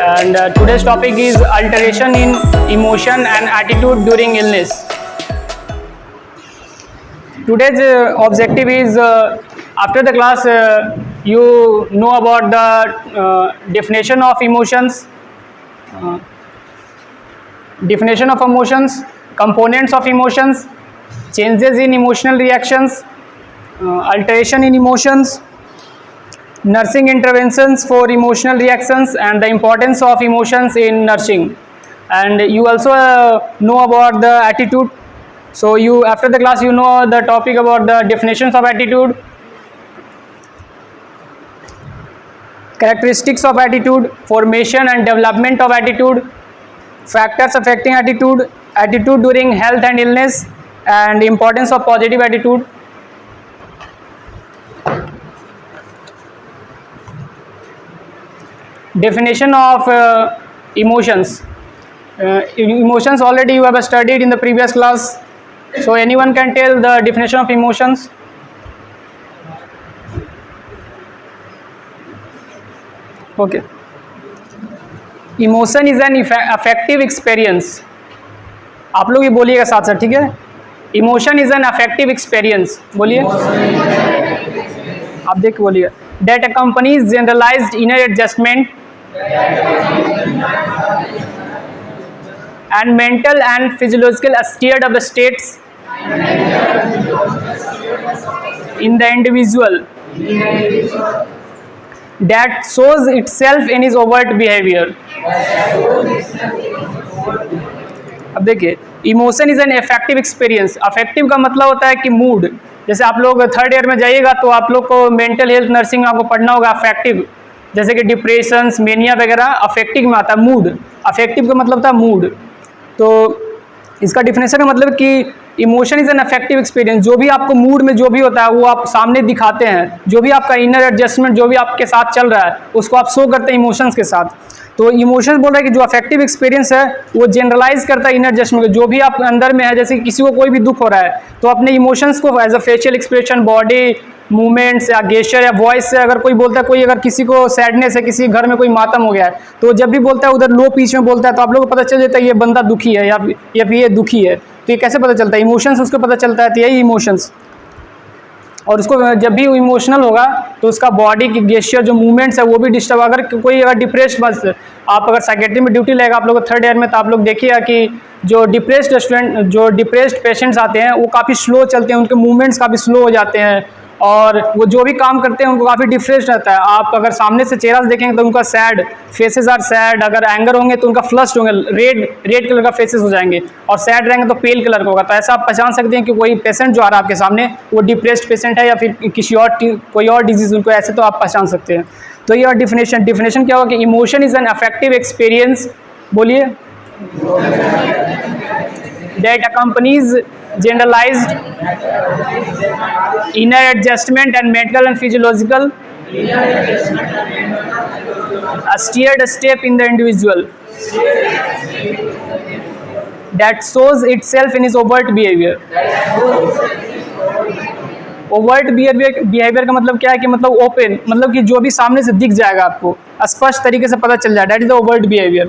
and today's topic is alteration in emotion and attitude during illness. Today's objective is after the class you know about the definition of emotions, components of emotions, changes in emotional reactions, alteration in emotions, nursing interventions for emotional reactions, and the importance of emotions in nursing. And you also know about the attitude. So you, after the class, you know the topic about the definitions of attitude, characteristics of attitude, formation and development of attitude, factors affecting attitude, attitude during health and illness, and importance of positive attitude. Definition of emotions. Emotions already you have studied in the previous class. So anyone can tell the definition of emotions? Okay. Emotion is an affective experience. आप लोग ये बोलिएगा साथ साथ, ठीक है? Emotion is an affective experience. बोलिए. आप देख के बोलिए. That accompanies generalized inner adjustment and mental and physiological state of the states in the individual that shows itself in his overt behavior. अब देखिए, emotion is an affective experience. Affective का मतलब होता है कि मूड. जैसे आप लोग थर्ड ईयर में जाइएगा तो आप लोग को मेंटल हेल्थ नर्सिंग में आपको पढ़ना होगा अफेक्टिव, जैसे कि डिप्रेशंस, मेनिया वगैरह अफेक्टिव में आता है. मूड, अफेक्टिव का मतलब था मूड. तो इसका डिफिनेशन का मतलब कि emotion is an affective experience. जो भी आपको मूड में जो भी होता है वो आप सामने दिखाते हैं. जो भी आपका इनर एडजस्टमेंट जो भी आपके साथ चल रहा है उसको आप शो करते हैं इमोशंस के साथ. तो इमोशंस बोल रहा है कि जो अफेक्टिव एक्सपीरियंस है वो जनरलाइज करता है इनर एडजस्टमेंट. जो भी आप अंदर में है, जैसे किसी को कोई भी दुख हो रहा है तो अपने इमोशंस को as a facial expression, body movements या गेस्चर या वॉइस से अगर कोई बोलता है, कोई अगर किसी को सैडनेस है, किसी घर में कोई मातम हो गया है तो जब भी बोलता है उधर लो पिच में बोलता है तो आप लोगों को पता चल जाता है ये बंदा दुखी है या फिर ये दुखी है. तो ये कैसे पता चलता है? इमोशंस उसको पता चलता है. तो यही इमोशंस. और उसको जब भी इमोशनल होगा तो उसका बॉडी की गेस्चर जो मूवमेंट्स है वो भी डिस्टर्ब. अगर कोई अगर डिप्रेस्ड, बस आप अगर साइकेट्री में ड्यूटी लेगा आप लोग थर्ड ईयर में तो आप लोग देखिएगा कि जो डिप्रेस्ड स्टूडेंट, जो डिप्रेस्ड पेशेंट्स आते हैं वो काफ़ी स्लो चलते हैं, उनके मूवमेंट्स काफ़ी स्लो हो जाते हैं और वो जो भी काम करते हैं उनको काफ़ी डिप्रेस्ड रहता है. आप अगर सामने से चेहरा देखेंगे तो उनका सैड फेसेस आर सैड. अगर एंगर होंगे तो उनका फ्लश्ड होंगे, रेड कलर का फेसेस हो जाएंगे, और सैड रहेंगे तो पेल कलर का होगा. तो ऐसा आप पहचान सकते हैं कि कोई पेशेंट जो आ रहा है आपके सामने वो डिप्रेस्ड पेशेंट है या फिर किसी और कोई और डिजीज़ उनको, ऐसे तो आप पहचान सकते हैं. तो ये डिफिनेशन क्या होगा कि emotion is an affective experience. बोलिए. That accompanies generalized inner adjustment and mental and physiological steered step in the individual that shows itself in his overt behavior. overt behavior का मतलब क्या है कि मतलब ओपन, मतलब कि जो भी सामने से दिख जाएगा आपको स्पष्ट तरीके से पता चल जाए. That is the overt behavior.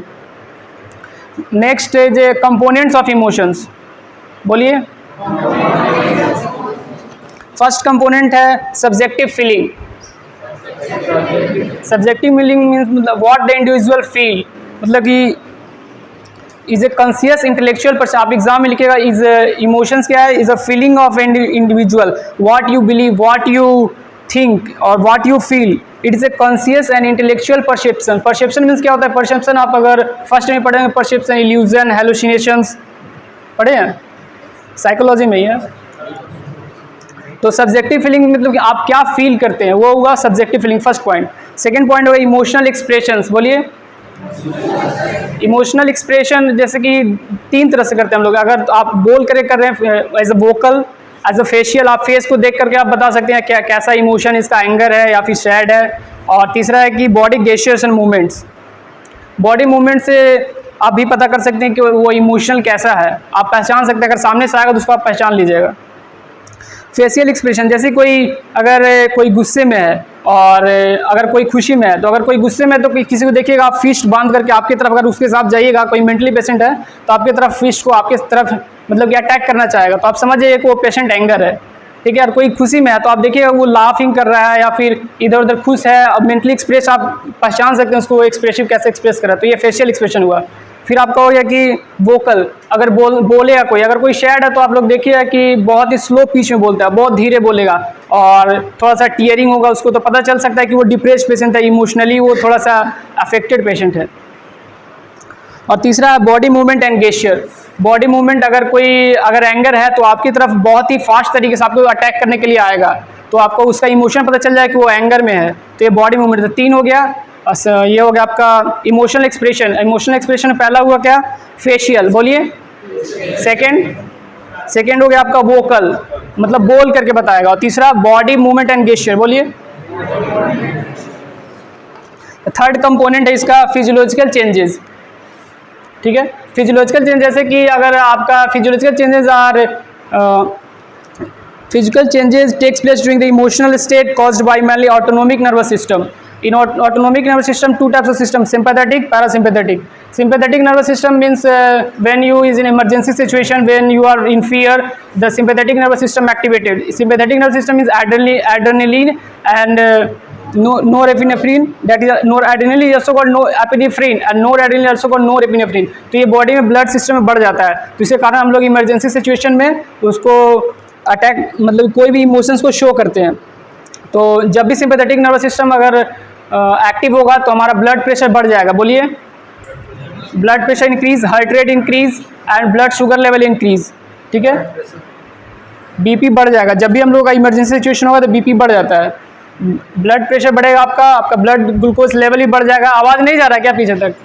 Next is components of emotions. बोलिए. फर्स्ट कंपोनेंट है subjective feeling. Subjective feeling means मतलब व्हाट द इंडिविजुअल फील, मतलब कि is a conscious intellectual person. आप एग्जाम में लिखिएगा इज इमोशंस क्या है? Is a feeling of individual, what you believe, what you think और what you feel. It is a conscious and intellectual perception. Perception means क्या होता है? Perception आप अगर फर्स्ट में पढ़ेंगे परसेप्शन, इल्यूजन, हेलुसिनेशंस पढ़े हैं, साइकोलॉजी में ही है. तो सब्जेक्टिव फीलिंग मतलब कि आप क्या फील करते हैं वो होगा subjective feeling, first point. Second point होगा इमोशनल एक्सप्रेशंस. बोलिए. इमोशनल एक्सप्रेशन जैसे कि तीन तरह से करते हैं हम लोग. अगर आप बोल कर रहे हैं as a vocal, as a facial, आप फेस को देख करके आप बता सकते हैं क्या कैसा इमोशन, इसका एंगर है या फिर सैड है. और तीसरा है कि body gestures and movements. Body movement से आप भी पता कर सकते हैं कि वो इमोशनल कैसा है. आप पहचान सकते हैं, अगर सामने से आएगा तो उसको आप पहचान लीजिएगा. फेशियल एक्सप्रेशन, जैसे कोई अगर कोई गुस्से में है और अगर कोई खुशी में है, तो अगर कोई गुस्से में है तो किसी को देखिएगा आप फिस्ट बांध करके आपकी तरफ, अगर उसके साथ जाइएगा, कोई मेंटली पेशेंट है तो आपकी तरफ फिस्ट को आपकी तरफ मतलब कि अटैक करना चाहेगा, तो आप समझ जाइए कि वो पेशेंट एंगर है, ठीक है। और कोई खुशी में है तो आप देखिएगा वो लाफिंग कर रहा है या फिर इधर उधर खुश है, और मेंटली एक्सप्रेस आप पहचान सकते हैं उसको, एक्सप्रेसिव कैसे एक्सप्रेस कर रहा है, तो ये फेशियल एक्सप्रेशन हुआ। फिर आपका हो गया कि वोकल, अगर बोलेगा कोई, अगर कोई सैड है तो आप लोग देखिएगा कि बहुत ही स्लो पिच में बोलता है, बहुत धीरे बोलेगा, और थोड़ा सा टीयरिंग होगा उसको, तो पता चल सकता है कि वो डिप्रेस्ड पेशेंट है, इमोशनली वो थोड़ा सा अफेक्टेड पेशेंट है। और तीसरा है body movement and gesture. Body movement, अगर एंगर है तो आपकी तरफ बहुत ही फास्ट तरीके से आपको अटैक करने के लिए आएगा, तो आपको उसका इमोशन पता चल जाए कि वो एंगर में है, तो ये बॉडी मूवमेंट। तो 3 हो गया। ये हो गया आपका इमोशनल एक्सप्रेशन। इमोशनल एक्सप्रेशन में पहला हुआ क्या? फेशियल, बोलिए। सेकंड हो गया आपका वोकल, मतलब बोल करके बताएगा, और तीसरा बॉडी मूवमेंट एंड गेस्चर, बोलिए। थर्ड कंपोनेंट है इसका फिजियोलॉजिकल चेंजेस, ठीक है। फिजियोलॉजिकल चेंज, जैसे कि अगर आपका physiological changes are physical changes takes place during the emotional state caused by mainly autonomic nervous system. In autonomic nervous system, 2 types of system: sympathetic, parasympathetic. Sympathetic nervous system means when you is in emergency situation, when you are in fear, the sympathetic nervous system activated. Sympathetic nervous system is adrenaline and norepinephrine. That is noradrenaline is also called norepinephrine, and noradrenaline also called norepinephrine. तो ये body में blood system में बढ़ जाता है, तो इसके कारण हम लोग इमरजेंसी सिचुएशन में उसको अटैक, मतलब कोई भी इमोशंस को शो करते हैं। तो जब भी सिंपैथेटिक नर्वस सिस्टम अगर एक्टिव होगा तो हमारा ब्लड प्रेशर बढ़ जाएगा, बोलिए। Blood pressure increase, heart rate increase and blood sugar level increase, ठीक है। बीपी बढ़ जाएगा, जब भी हम लोग का इमरजेंसी सिचुएशन होगा तो बीपी बढ़ जाता है, ब्लड प्रेशर बढ़ेगा, आपका ब्लड ग्लूकोज लेवल भी बढ़ जाएगा। आवाज़ नहीं जा रहा क्या पीछे तक?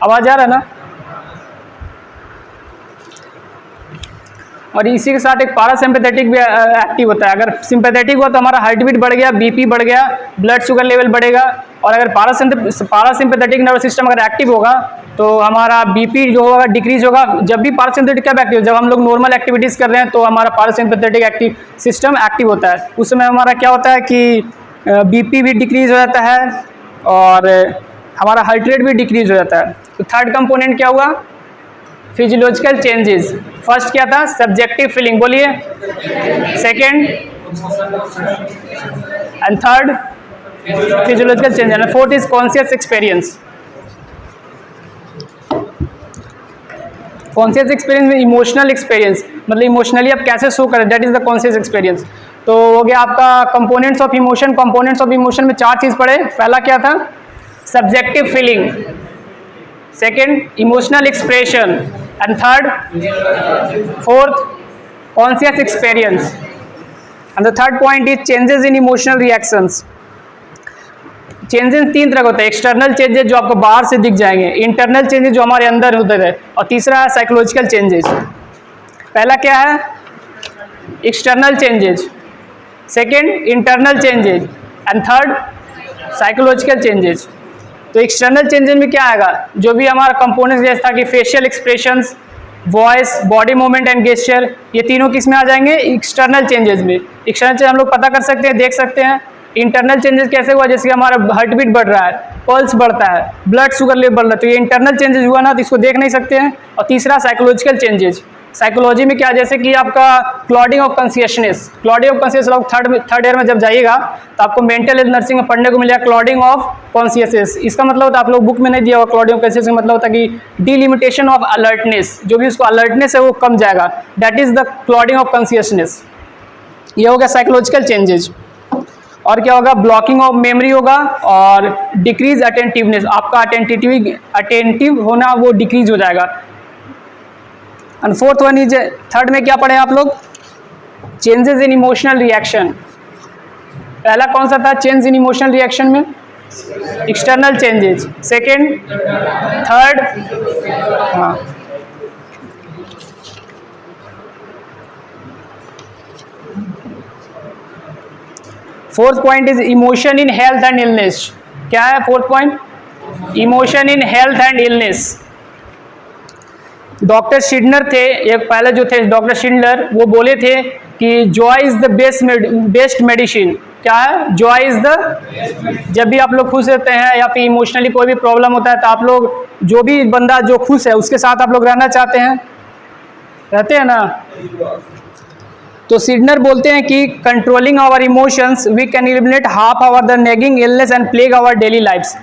आवाज़ जा रहा है ना? और इसी के साथ एक पारासिम्पैथेटिक भी एक्टिव होता है। अगर सिंपैथेटिक हुआ तो हमारा हार्ट बीट बढ़ गया, बीपी बढ़ गया, ब्लड शुगर लेवल बढ़ेगा। और अगर पारासिम्पैथेटिक नर्वस सिस्टम अगर एक्टिव होगा तो हमारा बीपी जो होगा डिक्रीज होगा। जब भी पारासिम्पैथेटिक कब एक्टिव, जब हम लोग नॉर्मल एक्टिविटीज़ कर रहे हैं तो हमारा पारासिम्पैथेटिक एक्टिव सिस्टम एक्टिव होता है। उस समय हमारा क्या होता है कि बीपी भी डिक्रीज हो जाता है और हमारा हार्ट रेट भी डिक्रीज हो जाता है। तो थर्ड कंपोनेंट क्या हुआ? Physiological changes. फर्स्ट क्या था? सब्जेक्टिव फीलिंग, बोलिए। Second and third physiological change, and fourth is conscious experience. Conscious experience में इमोशनल एक्सपीरियंस, मतलब इमोशनली आप कैसे शो करें, that is the conscious experience. तो हो गया आपका components of emotion. Components of emotion में 4 चीज़ पढ़े। पहला क्या था? Subjective feeling, second emotional expression, and third, fourth, conscious experience, and the third point is changes in emotional reactions. Changes 3 तरह के होते हैं। एक्सटर्नल चेंजेस जो आपको बाहर से दिख जाएंगे, इंटरनल चेंजेस जो हमारे अंदर होते हैं, और तीसरा है साइकोलॉजिकल चेंजेस। पहला क्या है? External changes, second internal changes, and third psychological changes. तो एक्सटर्नल चेंजेस में क्या आएगा? जो भी हमारा कंपोनेंट्स जैसा कि facial expressions, voice, body movement and gesture, ये तीनों किस में आ जाएंगे? एक्सटर्नल चेंजेस में। एक्सटर्नल चेंज हम लोग पता कर सकते हैं, देख सकते हैं। इंटरनल चेंजेस कैसे हुआ? जैसे कि हमारा हार्ट बीट बढ़ रहा है, पल्स बढ़ता है, ब्लड शुगर लेवल बढ़ रहा है, तो ये इंटरनल चेंजेस हुआ ना, तो इसको देख नहीं सकते हैं। और तीसरा साइकोलॉजिकल चेंजेस। साइकोलॉजी में क्या, जैसे कि आपका क्लॉडिंग ऑफ कॉन्शियसनेस। क्लॉडिंग ऑफ कॉन्शियस लोग थर्ड ईयर में जब जाइएगा तो आपको मेंटल हेल्थ नर्सिंग में पढ़ने को मिलेगा क्लॉडिंग ऑफ कॉन्शियसनेस। इसका मतलब होता है, आप लोग बुक में नहीं दिया होगा, क्लॉडिंग ऑफ कॉन्शियसनेस का मतलब होता है कि डिलिमिटेशन ऑफ अलर्टनेस, जो भी उसको अलर्टनेस है वो कम जाएगा, that is the clouding of consciousness. ये हो गया साइकोलॉजिकल चेंजेस। और क्या होगा? ब्लॉकिंग ऑफ मेमोरी होगा और डिक्रीज अटेंटिवनेस, आपका अटेंटिव होना वो डिक्रीज हो जाएगा। And fourth one is, third में क्या पढ़े आप लोग? Changes in emotional reaction. पहला कौन सा था चेंज इन इमोशनल रिएक्शन में? External changes. सेकंड, थर्ड, हाँ, fourth point is emotion in health and illness. क्या है fourth point? Emotion in health and illness. Doctor Schneider थे, एक पहले जो थे डॉक्टर शिडनर, वो बोले थे कि Joy is the best medicine. क्या है? जॉय इज़ द, जब भी आप लोग खुश रहते हैं या फिर इमोशनली कोई भी प्रॉब्लम होता है तो आप लोग, जो भी बंदा जो खुश है उसके साथ आप लोग रहना चाहते हैं, रहते हैं ना। तो सिडनर बोलते हैं कि controlling our emotions we can eliminate half our the nagging illness and plague our daily lives.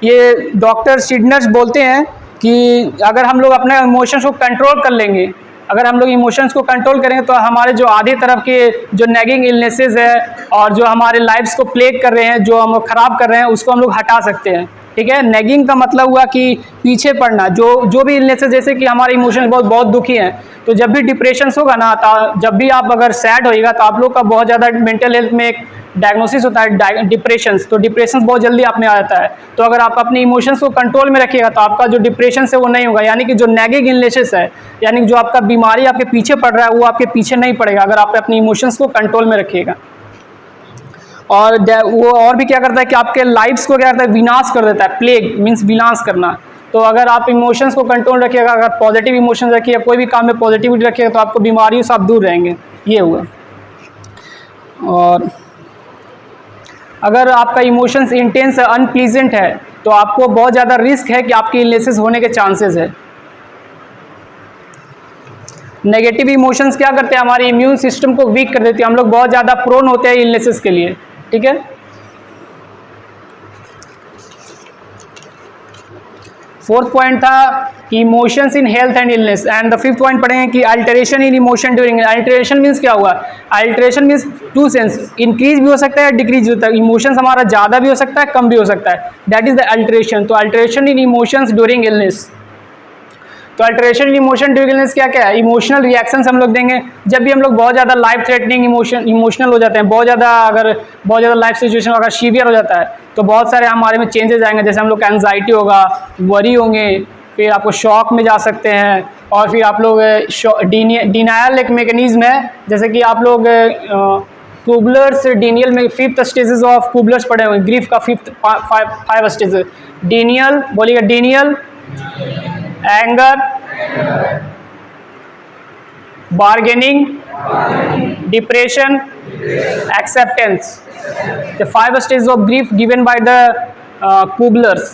ये डॉक्टर सिडनर्स बोलते हैं कि अगर हम लोग अपने इमोशंस को कंट्रोल कर लेंगे, अगर हम लोग इमोशंस को कंट्रोल करेंगे तो हमारे जो आधी तरफ के जो नेगिंग इलनेसेस है और जो हमारे लाइफ्स को प्लेग कर रहे हैं, जो हम लोग ख़राब कर रहे हैं, उसको हम लोग हटा सकते हैं। ठीक है, नेगिंग का मतलब हुआ कि पीछे पड़ना, जो भी इलनेस है, जैसे कि हमारे इमोशंस बहुत दुखी हैं, तो जब भी डिप्रेशन होगा ना, तो जब भी आप अगर सैड होइएगा तो आप लोग का बहुत ज़्यादा मेंटल हेल्थ में एक डायग्नोसिस होता है डिप्रेशन, तो डिप्रेशन बहुत जल्दी आप में आ जाता है। तो अगर आप अपने इमोशंस को कंट्रोल में रखिएगा तो आपका जो डिप्रेशन है वो नहीं होगा, यानी कि जो नेगिंग इलनेसेस है, यानी कि जो आपका बीमारी आपके पीछे पड़ रहा है वो आपके पीछे नहीं पड़ेगा अगर आप अपने इमोशंस को कंट्रोल में रखिएगा। और वो और भी क्या करता है कि आपके लाइफ्स को क्या करता है, विनाश कर देता है। प्लेग मीन्स विनाश करना। तो अगर आप इमोशंस को कंट्रोल रखिएगा, अगर पॉजिटिव इमोशंस रखिएगा, कोई भी काम में पॉजिटिविटी रखिएगा, तो आपको बीमारियों से आप दूर रहेंगे। ये हुआ। और अगर आपका इमोशंस इंटेंस है, अनप्लीजेंट है, तो आपको बहुत ज़्यादा रिस्क है कि आपकी इलनेसेस होने के चांसेस है। नेगेटिव इमोशंस क्या करते हैं, हमारे इम्यून सिस्टम को वीक कर देते हैं, हम लोग बहुत ज़्यादा प्रोन होते हैं इलनेसेस के लिए। ठीक है, 4th पॉइंट था emotions in health and illness, and the 5th point पढ़ेंगे कि alteration in emotion during. Alteration means क्या हुआ? Alteration means to sense, increase भी हो सकता है, डिक्रीज भी होता है। इमोशंस हमारा ज़्यादा भी हो सकता है, कम भी हो सकता है, दैट इज द अल्टरेशन। तो alteration in emotions during illness. तो alteration in emotion during illness क्या क्या है? इमोशनल रिएक्शंस हम लोग देंगे जब भी हम लोग बहुत ज़्यादा लाइफ थ्रेटनिंग इमोशनल हो जाते हैं, बहुत ज़्यादा लाइफ सिचुएशन अगर सीवियर हो जाता है तो बहुत सारे हमारे में चेंजेस आएंगे। जैसे हम लोग का एंजाइटी होगा, वरी होंगे, फिर आपको शॉक में जा सकते हैं, और फिर आप लोग डिनायल एक मैकेनिज्म है, जैसे कि आप लोग कुबलर्स डिनियल में 5th स्टेजेस ऑफ कुबलर्स पढ़े हुए, ग्रीफ का 5 स्टेजेस। डिनियल बोलिएगा, denial, anger, bargaining, depression, acceptance, the 5 stages of grief given by the Kublers।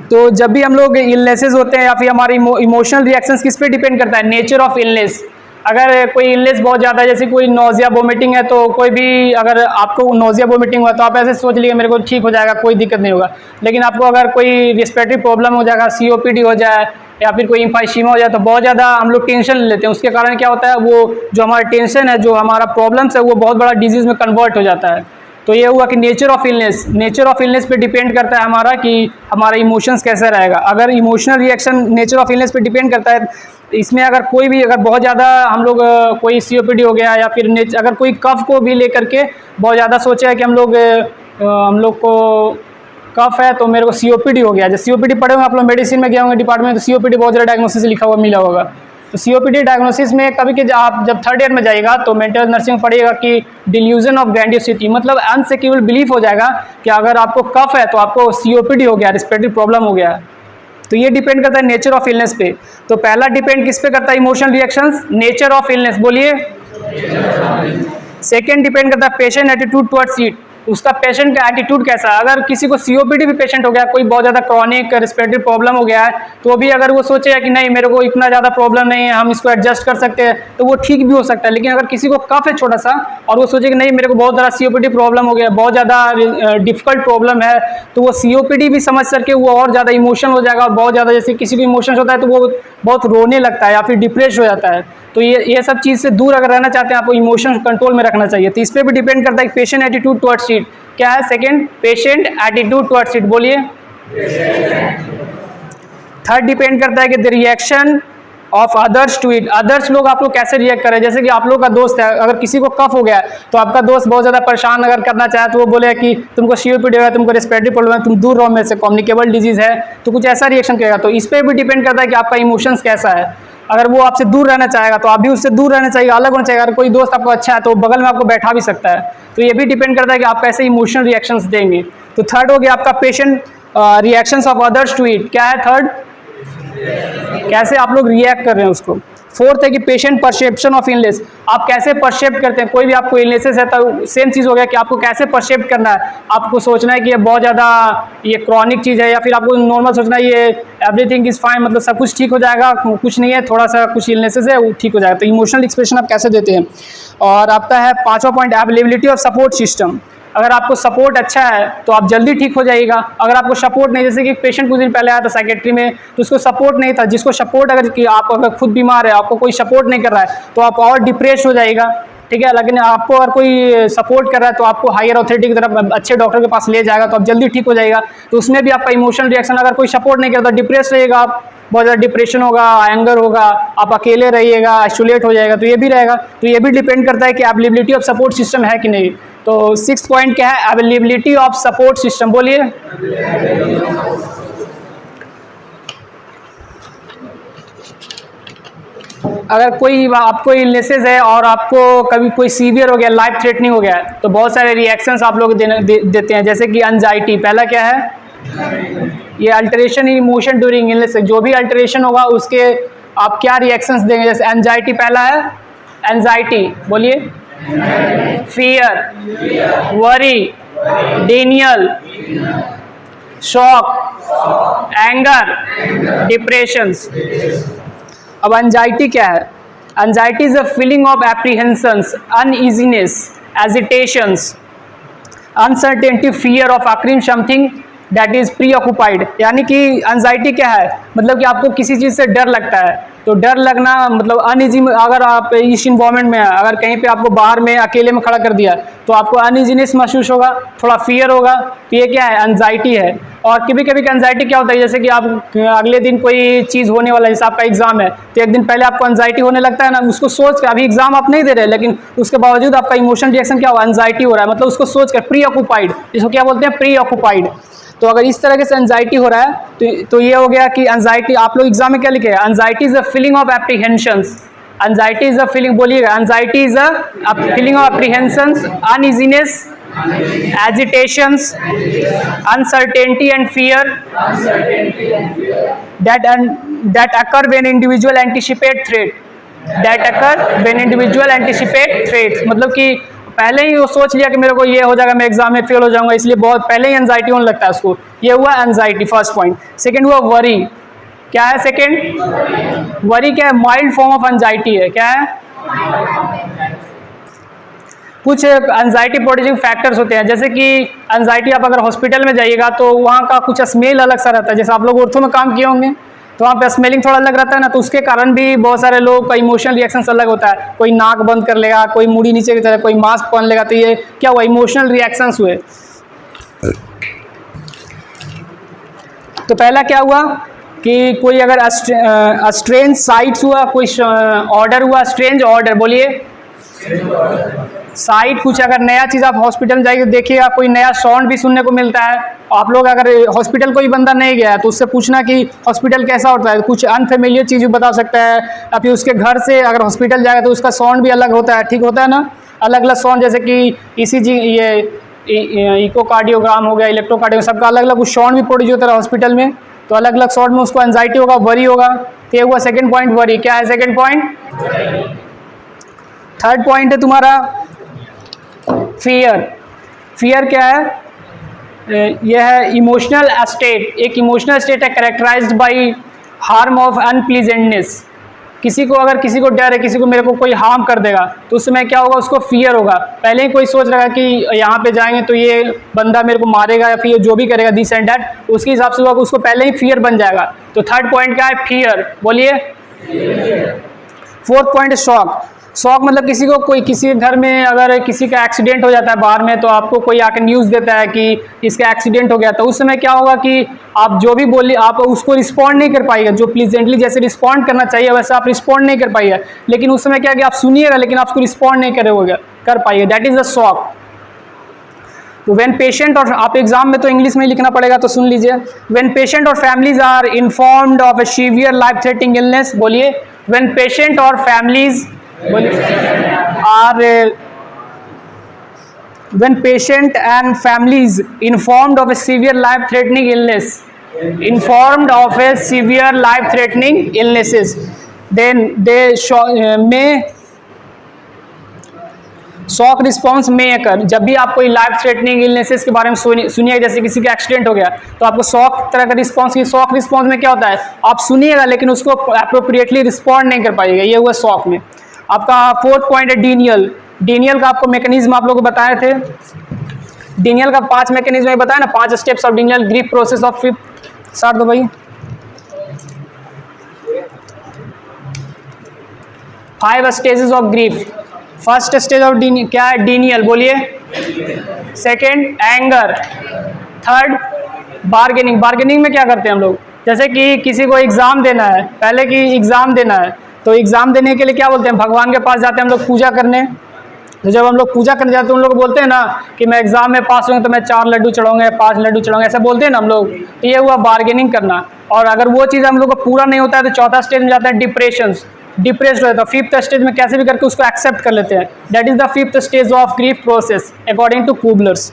तो जब भी हम लोग इलनेसेस होते हैं या फिर हमारे इमोशनल रिएक्शंस किस पे डिपेंड करता है? Nature of illness. अगर कोई इलनेस बहुत ज़्यादा है, जैसे कोई नोजिया वोमिटिंग है, तो कोई भी अगर आपको नोजिया वोमिटिंग हुआ तो आप ऐसे सोच लीजिए मेरे को ठीक हो जाएगा, कोई दिक्कत नहीं होगा। लेकिन आपको अगर कोई रिस्पिरेटरी प्रॉब्लम हो जाएगा, COPD हो जाए या फिर कोई एम्फाइसीमा हो जाए, तो बहुत ज़्यादा हम लोग टेंशन ले लेते हैं। उसके कारण क्या होता है, वो जो हमारा टेंशन है, जो हमारा प्रॉब्लम्स है, वो बहुत बड़ा डिजीज़ में कन्वर्ट हो जाता है। तो ये हुआ कि नेचर ऑफ इलनेस पे डिपेंड करता है हमारा कि हमारा इमोशंस कैसा रहेगा। अगर emotional reaction nature of illness पे डिपेंड करता है, इसमें अगर कोई भी अगर बहुत ज़्यादा हम लोग कोई COPD हो गया या फिर अगर कोई कफ को भी लेकर के बहुत ज़्यादा सोचा है कि हम लोग को कफ है तो मेरे को COPD हो गया। जैसे COPD पढ़े हुए आप लोग, मेडिसिन में गए होंगे डिपार्टमेंट, तो COPD बहुत ज़्यादा डायग्नोसिस लिखा हुआ मिला होगा। तो COPD डायग्नोसिस में कभी कि आप जब 3rd ईयर में जाइएगा तो मेंटल नर्सिंग पढ़िएगा कि डिल्यूजन ऑफ ग्रैंडियोसिटी, मतलब अनसेक्यूबल बिलीफ हो जाएगा कि अगर आपको कफ है तो आपको COPD हो गया, रिस्पिरेटरी प्रॉब्लम हो गया। तो ये डिपेंड करता है नेचर ऑफ इलनेस पे। तो पहला डिपेंड किस पे करता है emotional reactions? Nature of illness, बोलिए। सेकेंड डिपेंड करता है पेशेंट एटीट्यूड टुवर्ड्स इट, उसका पेशेंट का एटीट्यूड कैसा है। अगर किसी को COPD भी पेशेंट हो गया, कोई बहुत ज़्यादा क्रॉनिक रिस्पिरेटरी प्रॉब्लम हो गया है, तो भी अगर वो सोचेगा कि नहीं मेरे को इतना ज़्यादा प्रॉब्लम नहीं है, हम इसको एडजस्ट कर सकते हैं, तो वो ठीक भी हो सकता है। लेकिन अगर किसी को कफ है छोटा सा और वो सोचे कि नहीं मेरे को बहुत ज़्यादा COPD प्रॉब्लम हो गया, बहुत ज़्यादा डिफिकल्ट प्रॉब्लम है, तो वो COPD भी समझ करके वो और ज़्यादा इमोशनल हो जाएगा, और बहुत ज़्यादा जैसे किसी को इमोशंस होता है तो वो बहुत रोने लगता है या फिर डिप्रेस हो जाता है। तो ये सब चीज़ से दूर अगर रहना चाहते हैं, आपको इमोशन कंट्रोल में रखना चाहिए। तो इस पर भी डिपेंड करता है कि पेशेंट एटीट्यूड टुवर्ड्स इट क्या है। Second, patient attitude towards it, बोलिए। थर्ड डिपेंड करता है कि the reaction of others to it, others लोग आप लोग कैसे रिएक्ट करें। जैसे कि आप लोग का दोस्त है, अगर किसी को कफ हो गया है तो आपका दोस्त बहुत ज़्यादा परेशान अगर करना चाहे तो वो बोले कि तुमको COPD है, तुमको रिस्पिरेटरी प्रॉब्लम है, तुम दूर रहो मेरे से, कम्युनिकेबल डिजीज़ है, तो कुछ ऐसा रिएक्शन करेगा। तो इस पर भी डिपेंड करता है कि आपका इमोशंस कैसा है। अगर वो आपसे दूर रहना चाहेगा तो आप भी उससे दूर रहना चाहिए, अलग होना चाहिए। अगर कोई दोस्त आपको अच्छा है तो बगल में आपको बैठा भी सकता है। तो ये भी डिपेंड करता है कि आप कैसे इमोशनल रिएक्शंस देंगे। तो थर्ड हो गया आपका patient reactions of others to it, क्या है थर्ड, कैसे आप लोग रिएक्ट कर रहे हैं उसको। फोर्थ है कि पेशेंट परसेप्शन ऑफ इलनेस, आप कैसे परसेप्ट करते हैं, कोई भी आपको इलनेसेस है तो सेम चीज़ हो गया कि आपको कैसे परसेप्ट करना है, आपको सोचना है कि ये बहुत ज़्यादा ये क्रॉनिक चीज़ है, या फिर आपको नॉर्मल सोचना है ये एवरीथिंग इज़ फाइन, मतलब सब कुछ ठीक हो जाएगा, कुछ नहीं है, थोड़ा सा कुछ इलनेसेस है वो ठीक हो जाएगा। तो इमोशनल एक्सप्रेशन आप कैसे देते हैं। और आपका है पाँचवा point, availability of support system. अगर आपको सपोर्ट अच्छा है तो आप जल्दी ठीक हो जाइएगा। अगर आपको सपोर्ट नहीं, जैसे कि एक पेशेंट कुछ दिन पहले आया था साइकेट्री में, तो उसको सपोर्ट नहीं था। जिसको सपोर्ट, अगर कि आप अगर खुद बीमार है, आपको कोई सपोर्ट नहीं कर रहा है तो आप और डिप्रेस हो जाएगा, ठीक है। लेकिन आपको अगर कोई सपोर्ट कर रहा है तो आपको हायर अथॉरिटी की तरफ, अच्छे डॉक्टर के पास ले जाएगा तो आप जल्दी ठीक हो जाएगा। तो उसमें भी आपका इमोशनल रिएक्शन, अगर कोई सपोर्ट नहीं करता डिप्रेस रहेगा आप, बहुत ज़्यादा डिप्रेशन होगा, एंगर होगा, आप अकेले रहिएगा, आइसोलेट हो जाएगा, तो ये भी रहेगा। तो ये भी डिपेंड करता है कि अवेलेबिलिटी ऑफ सपोर्ट सिस्टम है कि नहीं। तो 6th पॉइंट क्या है, अवेलेबिलिटी ऑफ सपोर्ट सिस्टम, बोलिए। अगर कोई आपको इलनेसेस है और आपको कभी कोई सीवियर हो गया, लाइफ थ्रेटनिंग हो गया है, तो बहुत सारे रिएक्शंस आप लोग देते हैं, जैसे कि एंजाइटी। पहला क्या है, ये alteration in emotion during illness, जो भी अल्टरेशन होगा उसके आप क्या रिएक्शंस देंगे। जैसे एंजाइटी, पहला है एंजाइटी, बोलिए। Fear, worry, Daniel, shock, anger, depressions. अब एंजाइटी क्या है, anxiety is a feeling of apprehensions, uneasiness, agitations, uncertainty, fear of occurring something that is pre occupied. यानी कि एंजाइटी क्या है, मतलब कि आपको किसी चीज़ से डर लगता है, तो डर लगना मतलब अनइजी, अगर आप इस इन्वायरमेंट में हैं, अगर कहीं पे आपको बाहर में अकेले में खड़ा कर दिया तो आपको अनइजीनेस महसूस होगा, थोड़ा फियर होगा, तो ये क्या है, एंजाइटी है। और कभी कभी एंजाइटी क्या होता है, जैसे कि आप अगले दिन कोई चीज़ होने वाला है, जैसे आपका एग्जाम है, तो एक दिन पहले आपको एंजाइटी होने लगता है ना, उसको सोच कर, अभी एग्जाम आप नहीं दे रहे लेकिन उसके बावजूद आपका इमोशनल रिएक्शन क्या हुआ, एंजाइटी हो रहा है, मतलब उसको सोच कर, प्री ऑक्यूपाइड, इसको क्या बोलते हैं, प्री ऑक्यूपाइड। तो अगर इस तरह से एंजाइटी हो रहा है तो ये हो गया कि एंजाइटी, आप लोग एग्जाम में क्या लिखे, anxiety is a feeling of apprehensions, anxiety is a feeling, बोलिएगा, anxiety is a feeling of apprehensions, uneasiness, agitations, uncertainty and fear that occur when individual anticipate threat, that occur when individual anticipate threats, मतलब कि पहले ही वो सोच लिया कि मेरे को ये हो जाएगा, मैं एग्जाम में फेल हो जाऊंगा, इसलिए बहुत पहले ही एंजाइटी होने लगता है उसको। ये हुआ एंजाइटी, फर्स्ट पॉइंट। सेकंड हुआ वरी, क्या है सेकंड, वरी क्या है, माइल्ड फॉर्म ऑफ एंजाइटी है, क्या है, कुछ एंजाइटी प्रोड्यूसिंग फैक्टर्स होते हैं, जैसे कि एंजाइटी, आप अगर हॉस्पिटल में जाइएगा तो वहाँ का कुछ स्मेल अलग सा रहता है, जैसे आप लोग ऑर्थो में काम किए होंगे तो वहाँ पे स्मेलिंग थोड़ा अलग रहता है ना, तो उसके कारण भी बहुत सारे लोग का इमोशनल रिएक्शंस अलग होता है, कोई नाक बंद कर लेगा, कोई मुड़ी नीचे की तरह, कोई मास्क पहन लेगा, तो ये क्या हुआ, इमोशनल रिएक्शंस हुए। तो पहला क्या हुआ कि कोई अगर स्ट्रेंज साइट्स हुआ, कोई ऑर्डर हुआ, स्ट्रेंज ऑर्डर, बोलिए, साइट, कुछ अगर नया चीज़ आप हॉस्पिटल में जाइए देखिएगा, कोई नया साउंड भी सुनने को मिलता है। आप लोग अगर हॉस्पिटल कोई बंदा नहीं गया है तो उससे पूछना कि हॉस्पिटल कैसा होता है, कुछ अनफेमिलियर चीज़ भी बता सकता है। या फिर उसके घर से अगर हॉस्पिटल जाएगा तो उसका साउंड भी अलग होता है, ठीक होता है ना, अलग अलग साउंड, जैसे कि ECG, ये इकोकार्डियोग्राम हो गया, इलेक्ट्रोकार्डियोग्राम, सबका अलग अलग कुछ साउंड भी प्रोड्यूस होता है हॉस्पिटल में, तो अलग अलग साउंड में उसको एंजाइटी होगा, वरी होगा। तो ये हुआ सेकेंड पॉइंट, वरी। क्या है सेकेंड पॉइंट? थर्ड पॉइंट है तुम्हारा फियर। फियर क्या है? यह है इमोशनल स्टेट, एक इमोशनल स्टेट है कैरेक्टराइज्ड बाय हार्म ऑफ अनप्लीजेंटनेस। किसी को अगर किसी को डर है, किसी को मेरे को कोई हार्म कर देगा तो उस समय क्या होगा, उसको फियर होगा। पहले ही कोई सोच रहा है कि यहाँ पे जाएंगे तो ये बंदा मेरे को मारेगा या फिर जो भी करेगा दिस एंड दैट, उसके हिसाब से होगा, उसको पहले ही फियर बन जाएगा। तो थर्ड पॉइंट क्या है? फियर। बोलिए। फोर्थ पॉइंट है शॉक। शॉक मतलब किसी को, कोई किसी के घर में अगर किसी का एक्सीडेंट हो जाता है बाहर में, तो आपको कोई आके न्यूज़ देता है कि इसका एक्सीडेंट हो गया, तो उस समय क्या होगा कि आप जो भी बोलिए आप उसको रिस्पॉन्ड नहीं कर पाइएगा। जो प्लीजेंटली जैसे रिस्पॉन्ड करना चाहिए वैसे आप रिस्पॉन्ड नहीं कर पाइएगा, लेकिन उस समय क्या है कि आप सुनिएगा लेकिन आप उसको रिस्पॉन्ड नहीं कर पाइएगा। That is the shock. तो व्हेन पेशेंट, और आप एग्जाम में तो इंग्लिश में लिखना पड़ेगा तो सुन लीजिए। व्हेन पेशेंट और families are informed of a severe life threatening illness. बोलिए। व्हेन पेशेंट और families when patient and families informed of a severe life threatening illness, informed of a severe life threatening illnesses, then they may shock response में अकर, जब भी आप कोई life threatening illnesses के बारे में सुनिए, जैसे किसी का एक्सीडेंट हो गया तो आपको शॉक तरह का रिस्पॉन्स की, शॉक रिस्पॉन्स में क्या होता है, आप सुनिएगा लेकिन उसको अप्रोप्रिएटली रिस्पॉन्ड नहीं कर पाइएगा, ये हुआ शॉक में। आपका फोर्थ पॉइंट है डीनियल। डीनियल का आपको मैकेनिज्म आप लोग को बताए थे, डीनियल का 5 मैकेनिज्म में बताया ना, 5 steps of denial, grief process of fifth, start दो भाई। 5 stages of grief. First stage of क्या है, डीनियल, बोलिए। Second anger. Third bargaining. Bargaining में क्या करते हैं हम लोग, जैसे कि किसी को एग्जाम देना है, पहले की एग्जाम देना है तो एग्जाम देने के लिए क्या बोलते हैं, भगवान के पास जाते हैं हम लोग पूजा करने। तो जब हम लोग पूजा करने जाते हैं उन लोग बोलते हैं ना कि मैं एग्जाम में पास होंगे तो मैं 4 लड्डू चढ़ाऊंगा, 5 लड्डू चढ़ाऊंगा, ऐसा बोलते हैं ना हम लोग। तो ये हुआ बार्गेनिंग करना। और अगर वो चीज़ हम लोग को पूरा नहीं होता है तो चौथा स्टेज में जाता है डिप्रेशन, डिप्रेस्ड होता है। फिफ्थ स्टेज में कैसे भी करके उसको एक्सेप्ट कर लेते हैं, that is the fifth stage of grief process according to Kubler's.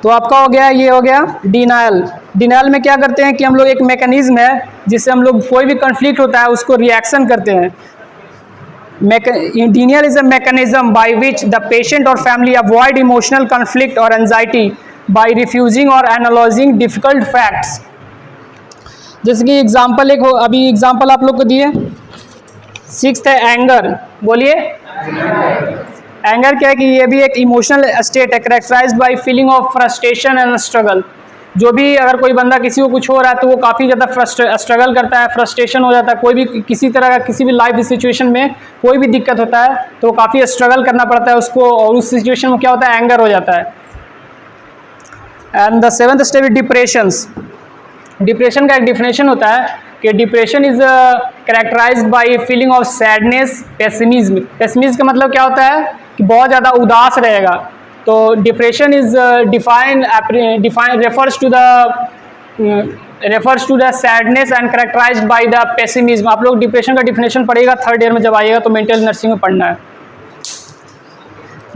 तो आपका हो गया, ये हो गया डिनायल। डिनायल में क्या करते हैं कि हम लोग एक मैकेनिज्म है जिससे हम लोग कोई भी कॉन्फ्लिक्ट होता है उसको रिएक्शन करते हैं। Denial is a mechanism by which the patient or family avoid emotional conflict or anxiety by refusing or analyzing difficult facts। जैसे कि एग्जाम्पल एक हो, अभी एग्जाम्पल आप लोग को दिए। 6th है एंगर, बोलिए। एंगर क्या है कि ये भी एक इमोशनल स्टेट है characterized by feeling of frustration and struggle. जो भी अगर कोई बंदा किसी को कुछ हो रहा है तो वो काफ़ी ज़्यादा स्ट्रगल करता है, फ्रस्ट्रेशन हो जाता है, कोई भी किसी तरह का किसी भी लाइफ सिचुएशन में कोई भी दिक्कत होता है तो वो काफ़ी स्ट्रगल करना पड़ता है उसको, और उस सिचुएशन में क्या होता है, एंगर हो जाता है। And the 7th step is depressions. Depression का एक डिफिनेशन होता है कि depression is characterized by feeling of sadness, pessimism. Pessimism का मतलब क्या होता है कि बहुत ज़्यादा उदास रहेगा। तो depression is define refers to the sadness and characterized by the pessimism। आप लोग डिप्रेशन का डिफिनेशन पढ़ेगा 3rd ईयर में जब आइएगा तो मेंटल नर्सिंग में पढ़ना है।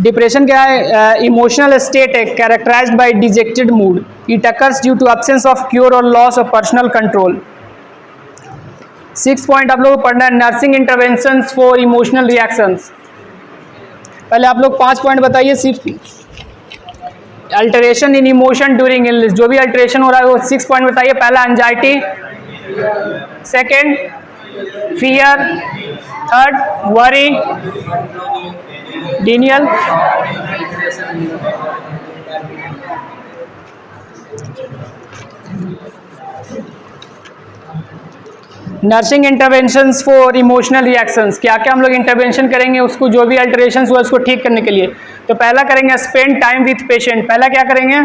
डिप्रेशन क्या है, इमोशनल स्टेट है characterized by dejected mood. It occurs due to absence of cure और loss of personal control. 6th point आप लोग को पढ़ना है, nursing interventions for emotional reactions. पहले आप लोग 5 पॉइंट बताइए सिर्फ। Alteration in emotion during illness, जो भी अल्टरेशन हो रहा है वो 6 पॉइंट बताइए। पहला anxiety, second fear, third worry, denial, nursing interventions for emotional reactions. क्या क्या हम लोग इंटरवेंशन करेंगे उसको, जो भी अल्टरेशंस हुआ उसको ठीक करने के लिए। तो पहला करेंगे स्पेंड टाइम विथ पेशेंट। पहला क्या करेंगे,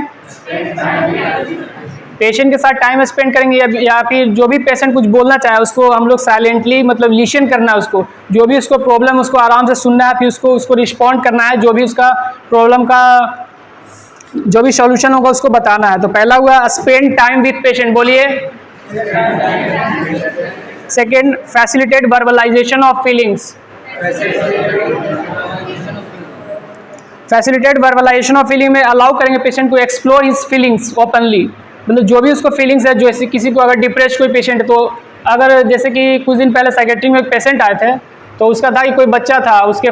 पेशेंट के साथ टाइम स्पेंड करेंगे, या फिर जो भी पेशेंट कुछ बोलना चाहे उसको हम लोग साइलेंटली मतलब लिसन करना है उसको, जो भी उसको प्रॉब्लम उसको आराम से सुनना है, फिर उसको रिस्पॉन्ड करना है, जो भी उसका प्रॉब्लम का जो भी सॉल्यूशन होगा उसको बताना है। तो पहला हुआ स्पेंड टाइम विथ पेशेंट, बोलिए। Second facilitate verbalization of feelings. Facilitate verbalization of feeling में अलाउ करेंगे पेशेंट को एक्सप्लोर हिज फीलिंग्स ओपनली। मतलब जो भी उसको फीलिंग्स है, जैसे किसी को अगर डिप्रेस कोई पेशेंट है तो अगर जैसे कि कुछ दिन पहले साइकेट्री में एक पेशेंट आए थे तो उसका था कि कोई बच्चा था, उसके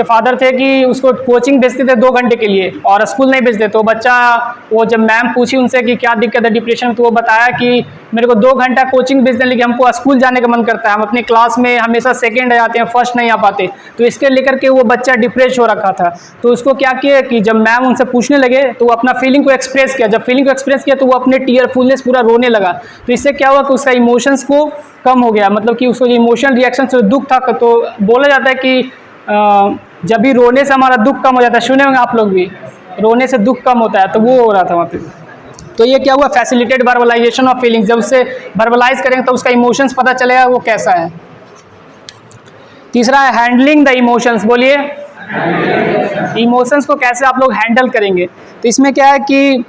फादर थे कि उसको कोचिंग भेजते थे 2 घंटे के लिए और स्कूल नहीं भेजते। तो बच्चा, वो जब मैम पूछी उनसे कि क्या दिक्कत है डिप्रेशन में, तो वो बताया कि मेरे को 2 घंटा कोचिंग भेजते लेकिन हमको स्कूल जाने का मन करता है, हम अपने क्लास में हमेशा सेकंड आ जाते हैं, फर्स्ट नहीं आ पाते। तो इसके लेकर के वो बच्चा डिप्रेस हो रखा था। तो उसको क्या किया कि जब मैम उनसे पूछने लगे तो वो अपना फीलिंग को एक्सप्रेस किया। जब फीलिंग को एक्सप्रेस किया तो वो अपने टीयरफुलनेस पूरा रोने लगा। तो इससे क्या हुआ कि उसका इमोशंस को कम हो गया, मतलब कि उसको जो इमोशनल रिएक्शन से दुख था, तो बोला जाता है कि जब भी रोने से हमारा दुख कम हो जाता है, सुने होंगे आप लोग भी, रोने से दुख कम होता है, तो वो हो रहा था वहाँ पे। तो ये क्या हुआ, फैसिलिटेट वर्बलाइजेशन ऑफ फीलिंग्स। जब उससे वर्बलाइज करेंगे तो उसका इमोशंस पता चलेगा वो कैसा है। तीसरा है हैंडलिंग द इमोशंस, बोलिए। इमोशंस को कैसे आप लोग हैंडल करेंगे, तो इसमें क्या है कि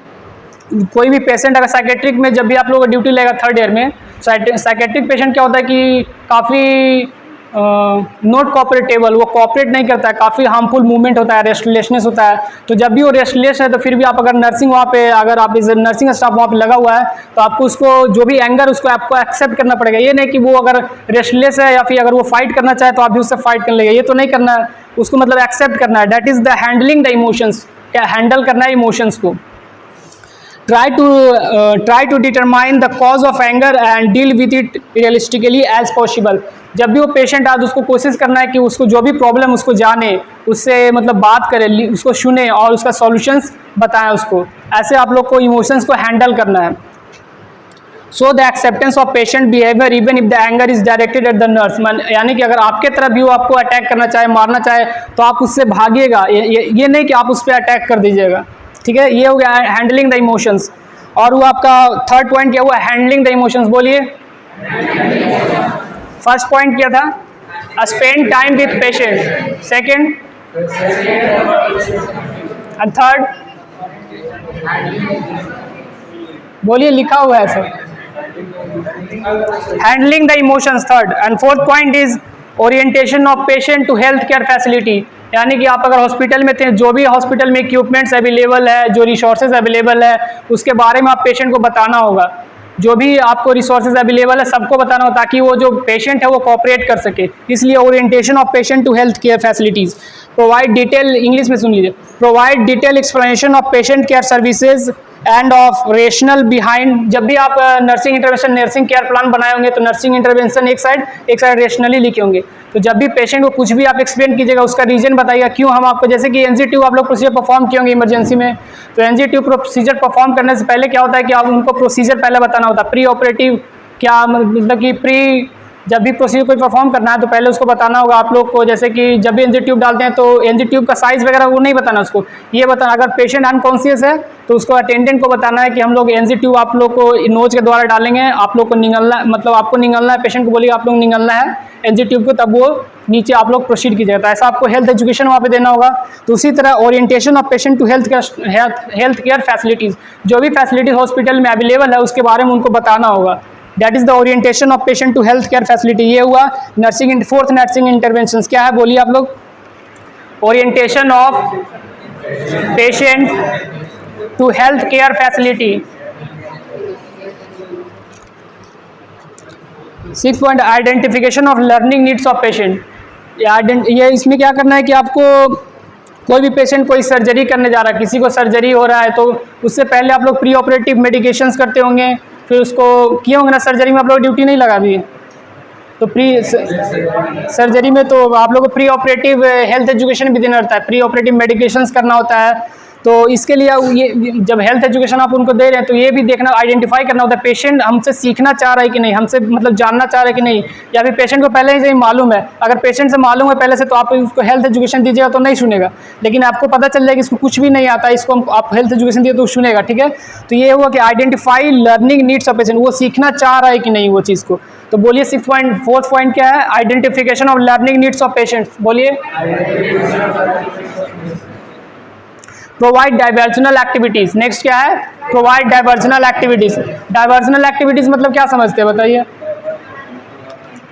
कोई भी पेशेंट अगर साइकेट्रिक में जब भी आप लोग ड्यूटी लेगा 3rd ईयर में, साइकेट्रिक पेशेंट क्या होता है कि काफ़ी नॉट कॉपरेटेबल, वो कॉपरेट नहीं करता है, काफ़ी हार्मफुल मूवमेंट होता है, रेस्टलेसनेस होता है। तो जब भी वो रेस्टलेस है तो फिर भी आप अगर नर्सिंग वहाँ पे, अगर आप इस नर्सिंग स्टाफ वहाँ पे लगा हुआ है तो आपको उसको जो भी एंगर उसको आपको एक्सेप्ट करना पड़ेगा। ये नहीं कि वो अगर रेस्टलेस है या फिर अगर वो फाइट करना चाहे तो आप भी उससे फाइट कर लेंगे, ये तो नहीं करना है, उसको मतलब एक्सेप्ट करना है। That is the handling the emotions, क्या हैंडल करना है इमोशंस को। try to determine the cause of anger and deal with it realistically as possible। जब भी वो पेशेंट आए तो उसको कोशिश करना है कि उसको जो भी प्रॉब्लम उसको जाने, उससे मतलब बात करें, उसको सुने और उसका सॉल्यूशंस बताएं उसको। ऐसे आप लोग को इमोशंस को हैंडल करना है। So the acceptance of patient behaviour even if the anger is directed at the nurse, यानी कि अगर आपके तरफ भी वो आपको अटैक करना चाहे, मारना चाहे तो आप उससे भागिएगा, ये नहीं कि आप उस पर अटैक कर दीजिएगा, ठीक है। ये हो गया हैंडलिंग द इमोशंस। और वो आपका थर्ड पॉइंट क्या हुआ, हैंडलिंग द इमोशंस, बोलिए। फर्स्ट पॉइंट क्या था, spend time with patient, second and third, बोलिए, लिखा हुआ है sir. Handling the emotions third, and fourth point is orientation of patient to health care facility, यानी कि आप अगर हॉस्पिटल में थे, जो भी हॉस्पिटल में इक्विपमेंट्स अवेलेबल है, जो रिसोर्सेज अवेलेबल है, उसके बारे में आप पेशेंट को बताना होगा। जो भी आपको रिसोर्सेज अवेलेबल है सबको बताना होगा, ताकि वो जो पेशेंट है वो कोऑपरेट कर सके। इसलिए orientation of patient to health care facilities, provide detail, English में सुन लीजिए, provide detail explanation of patient care services and of rational behind. जब भी आप nursing intervention, nursing care plan बनाए होंगे तो नर्सिंग इंटरवेंशन एक साइड रेशनली लिखे होंगे। तो जब भी पेशेंट को कुछ भी आप एक्सप्लेन कीजिएगा, उसका रीजन बताइएगा क्यों हम आपको, जैसे कि एनजी ट्यूब आप लोग प्रोसीजर परफॉर्म किए होंगे इमरजेंसी में, तो एनजी ट्यूब प्रोसीजर परफॉर्म करने से पहले क्या होता है कि आप उनको प्रोसीजर पहले बताना होता है। प्री ऑपरेटिव क्या मतलब कि प्री, जब भी प्रोसीजर कोई परफॉर्म करना है तो पहले उसको बताना होगा आप लोग को। जैसे कि जब भी एनजी ट्यूब डालते हैं तो एनजी ट्यूब का साइज़ वगैरह वो नहीं बताना उसको, ये बताना अगर पेशेंट अनकॉन्शियस है तो उसको अटेंडेंट को बताना है कि हम लोग एनजी ट्यूब आप लोग को नोज के द्वारा डालेंगे, आप लोग को निगलना, मतलब आपको निगलना है, पेशेंट को बोलिए आप लोग निगलना है एनजी ट्यूब को, तब वो नीचे आप लोग प्रोसीड कीजिएगा। तो ऐसा आपको हेल्थ एजुकेशन वहाँ पे देना होगा। तो उसी तरह orientation of patient to health care facilities, जो भी फैसिलिटीज हॉस्पिटल में अवेलेबल है उसके बारे में उनको बताना होगा। That is the orientation of patient to health care facility. ये हुआ नर्सिंग, फोर्थ नर्सिंग इंटरवेंशन क्या है, बोलिए आप लोग। Orientation of patient to health care facility. 6 point, identification of learning needs of patient. ये इसमें क्या करना है कि आपको कोई भी पेशेंट कोई सर्जरी करने जा रहा है, किसी को सर्जरी हो रहा है, तो उससे पहले आप लोग प्री ऑपरेटिव मेडिकेशंस करते होंगे, फिर उसको किए होंगे ना, सर्जरी में आप लोग ड्यूटी नहीं लगा भी, तो प्री सर्जरी में तो आप लोग को प्री ऑपरेटिव हेल्थ एजुकेशन भी देना होता है, प्री ऑपरेटिव मेडिकेशंस करना होता है। तो इसके लिए ये जब हेल्थ एजुकेशन आप उनको दे रहे हैं तो ये भी देखना, आइडेंटिफाई करना होता है पेशेंट हमसे सीखना चाह रहा है कि नहीं, हमसे मतलब जानना चाह रहा है कि नहीं, या फिर पेशेंट को पहले से ही मालूम है। अगर पेशेंट से मालूम है पहले से तो आप उसको हेल्थ एजुकेशन दीजिएगा तो नहीं सुनेगा, लेकिन आपको पता चल जाएगा कि इसको कुछ भी नहीं आता, इसको आप हेल्थ एजुकेशन दिए तो सुनेगा, ठीक है। तो ये हुआ कि identify learning needs of patient, वो सीखना चाह रहा है कि नहीं वो चीज़ को। तो बोलिए 4th पॉइंट क्या है, identification of learning needs of patients, बोलिए। प्रोवाइड डाइवर्जनल एक्टिविटीज, नेक्स्ट क्या है, प्रोवाइड डाइवर्जनल एक्टिविटीज। डाइवर्जनल एक्टिविटीज मतलब क्या समझते हैं बताइए।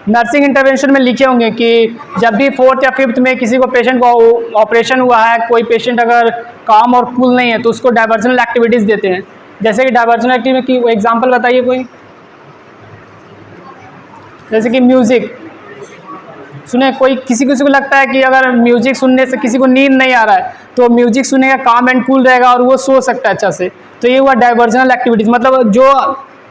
नर्सिंग इंटरवेंशन में लिखे होंगे कि जब भी 4th या 5th में किसी को पेशेंट को ऑपरेशन हुआ है, कोई पेशेंट अगर काम और कूल नहीं है तो उसको डाइवर्जनल एक्टिविटीज़ देते हैं। जैसे कि डाइवर्जनल एक्टिविटी की एग्जांपल बताइए कोई, जैसे कि म्यूज़िक सुने, कोई किसी को लगता है कि अगर म्यूजिक सुनने से किसी को नींद नहीं आ रहा है तो म्यूजिक सुनेगा, काम एंड कूल रहेगा और वो सो सकता है अच्छा से। तो ये हुआ डाइवर्जनल एक्टिविटीज़, मतलब जो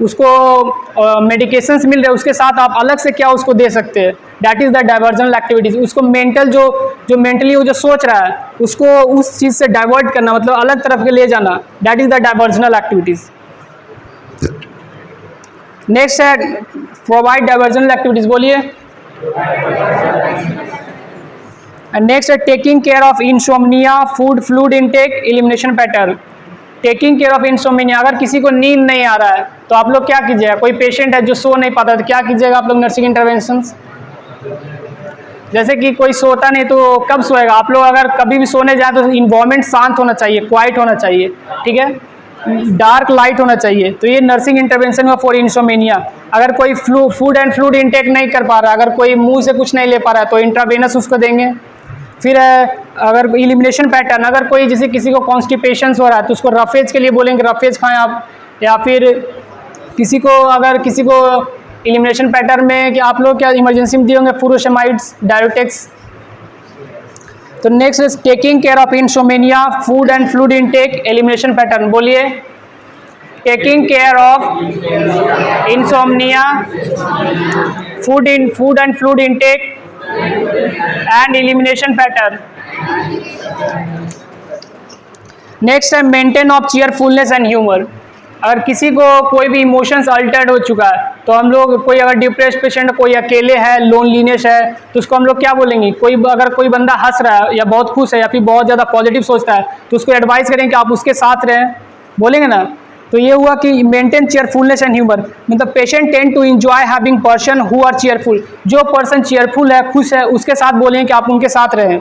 उसको मेडिकेशंस मिल रहे हैं उसके साथ आप अलग से क्या उसको दे सकते हैं, that is the diversional activities. उसको मेंटल जो मेंटली वो जो सोच रहा है उसको उस चीज़ से डाइवर्ट करना, मतलब अलग तरफ के ले जाना, that is the diversional activities. Next है प्रोवाइड डाइवर्जनल एक्टिविटीज़, बोलिए। नेक्स्ट है taking care of insomnia, food fluid intake, elimination pattern. Taking care of insomnia, अगर किसी को नींद नहीं आ रहा है तो आप लोग क्या कीजिएगा, कोई पेशेंट है जो सो नहीं पाता तो क्या कीजिएगा आप लोग नर्सिंग इंटरवेंशंस। जैसे कि कोई सोता नहीं तो कब सोएगा, आप लोग अगर कभी भी सोने जाए तो इन्वायरमेंट शांत होना चाहिए, क्वाइट होना चाहिए, ठीक है। डार्क लाइट होना चाहिए। तो ये नर्सिंग इंटरवेंशन हुआ फॉर इंसोमेनिया। अगर कोई फूड एंड फ्लूइड इंटेक नहीं कर पा रहा, अगर कोई मुंह से कुछ नहीं ले पा रहा है तो इंट्रावेनस उसको देंगे। फिर अगर इलिमिनेशन पैटर्न, अगर कोई जैसे किसी को कॉन्स्टिपेशन हो रहा है तो उसको रफेज के लिए बोलेंगे रफेज खाएं आप, या फिर किसी को इलिमिनेशन पैटर्न में कि आप लोग क्या इमरजेंसी में दिए होंगे फुरोसेमाइड्स, डायोटेक्स। तो next is taking care of insomnia, food and fluid intake, elimination pattern. बोलिए, taking care of insomnia, food and fluid intake and elimination pattern. Next है maintain of cheerfulness and humour. अगर किसी को कोई भी emotions Altered हो चुका है तो हम लोग, कोई अगर डिप्रेस्ड पेशेंट, कोई अकेले है, लोनलीनेस है, तो उसको हम लोग क्या बोलेंगे? अगर कोई बंदा हंस रहा है या बहुत खुश है या फिर बहुत ज़्यादा पॉजिटिव सोचता है तो उसको एडवाइस करेंगे कि आप उसके साथ रहें, बोलेंगे ना। तो ये हुआ कि मेंटेन चीयरफुलनेस एंड ह्यूमर, मतलब patient tend to enjoy having person who are cheerful. जो पर्सन चीयरफुल है, खुश है, उसके साथ बोलेंगे कि आप उनके साथ रहें।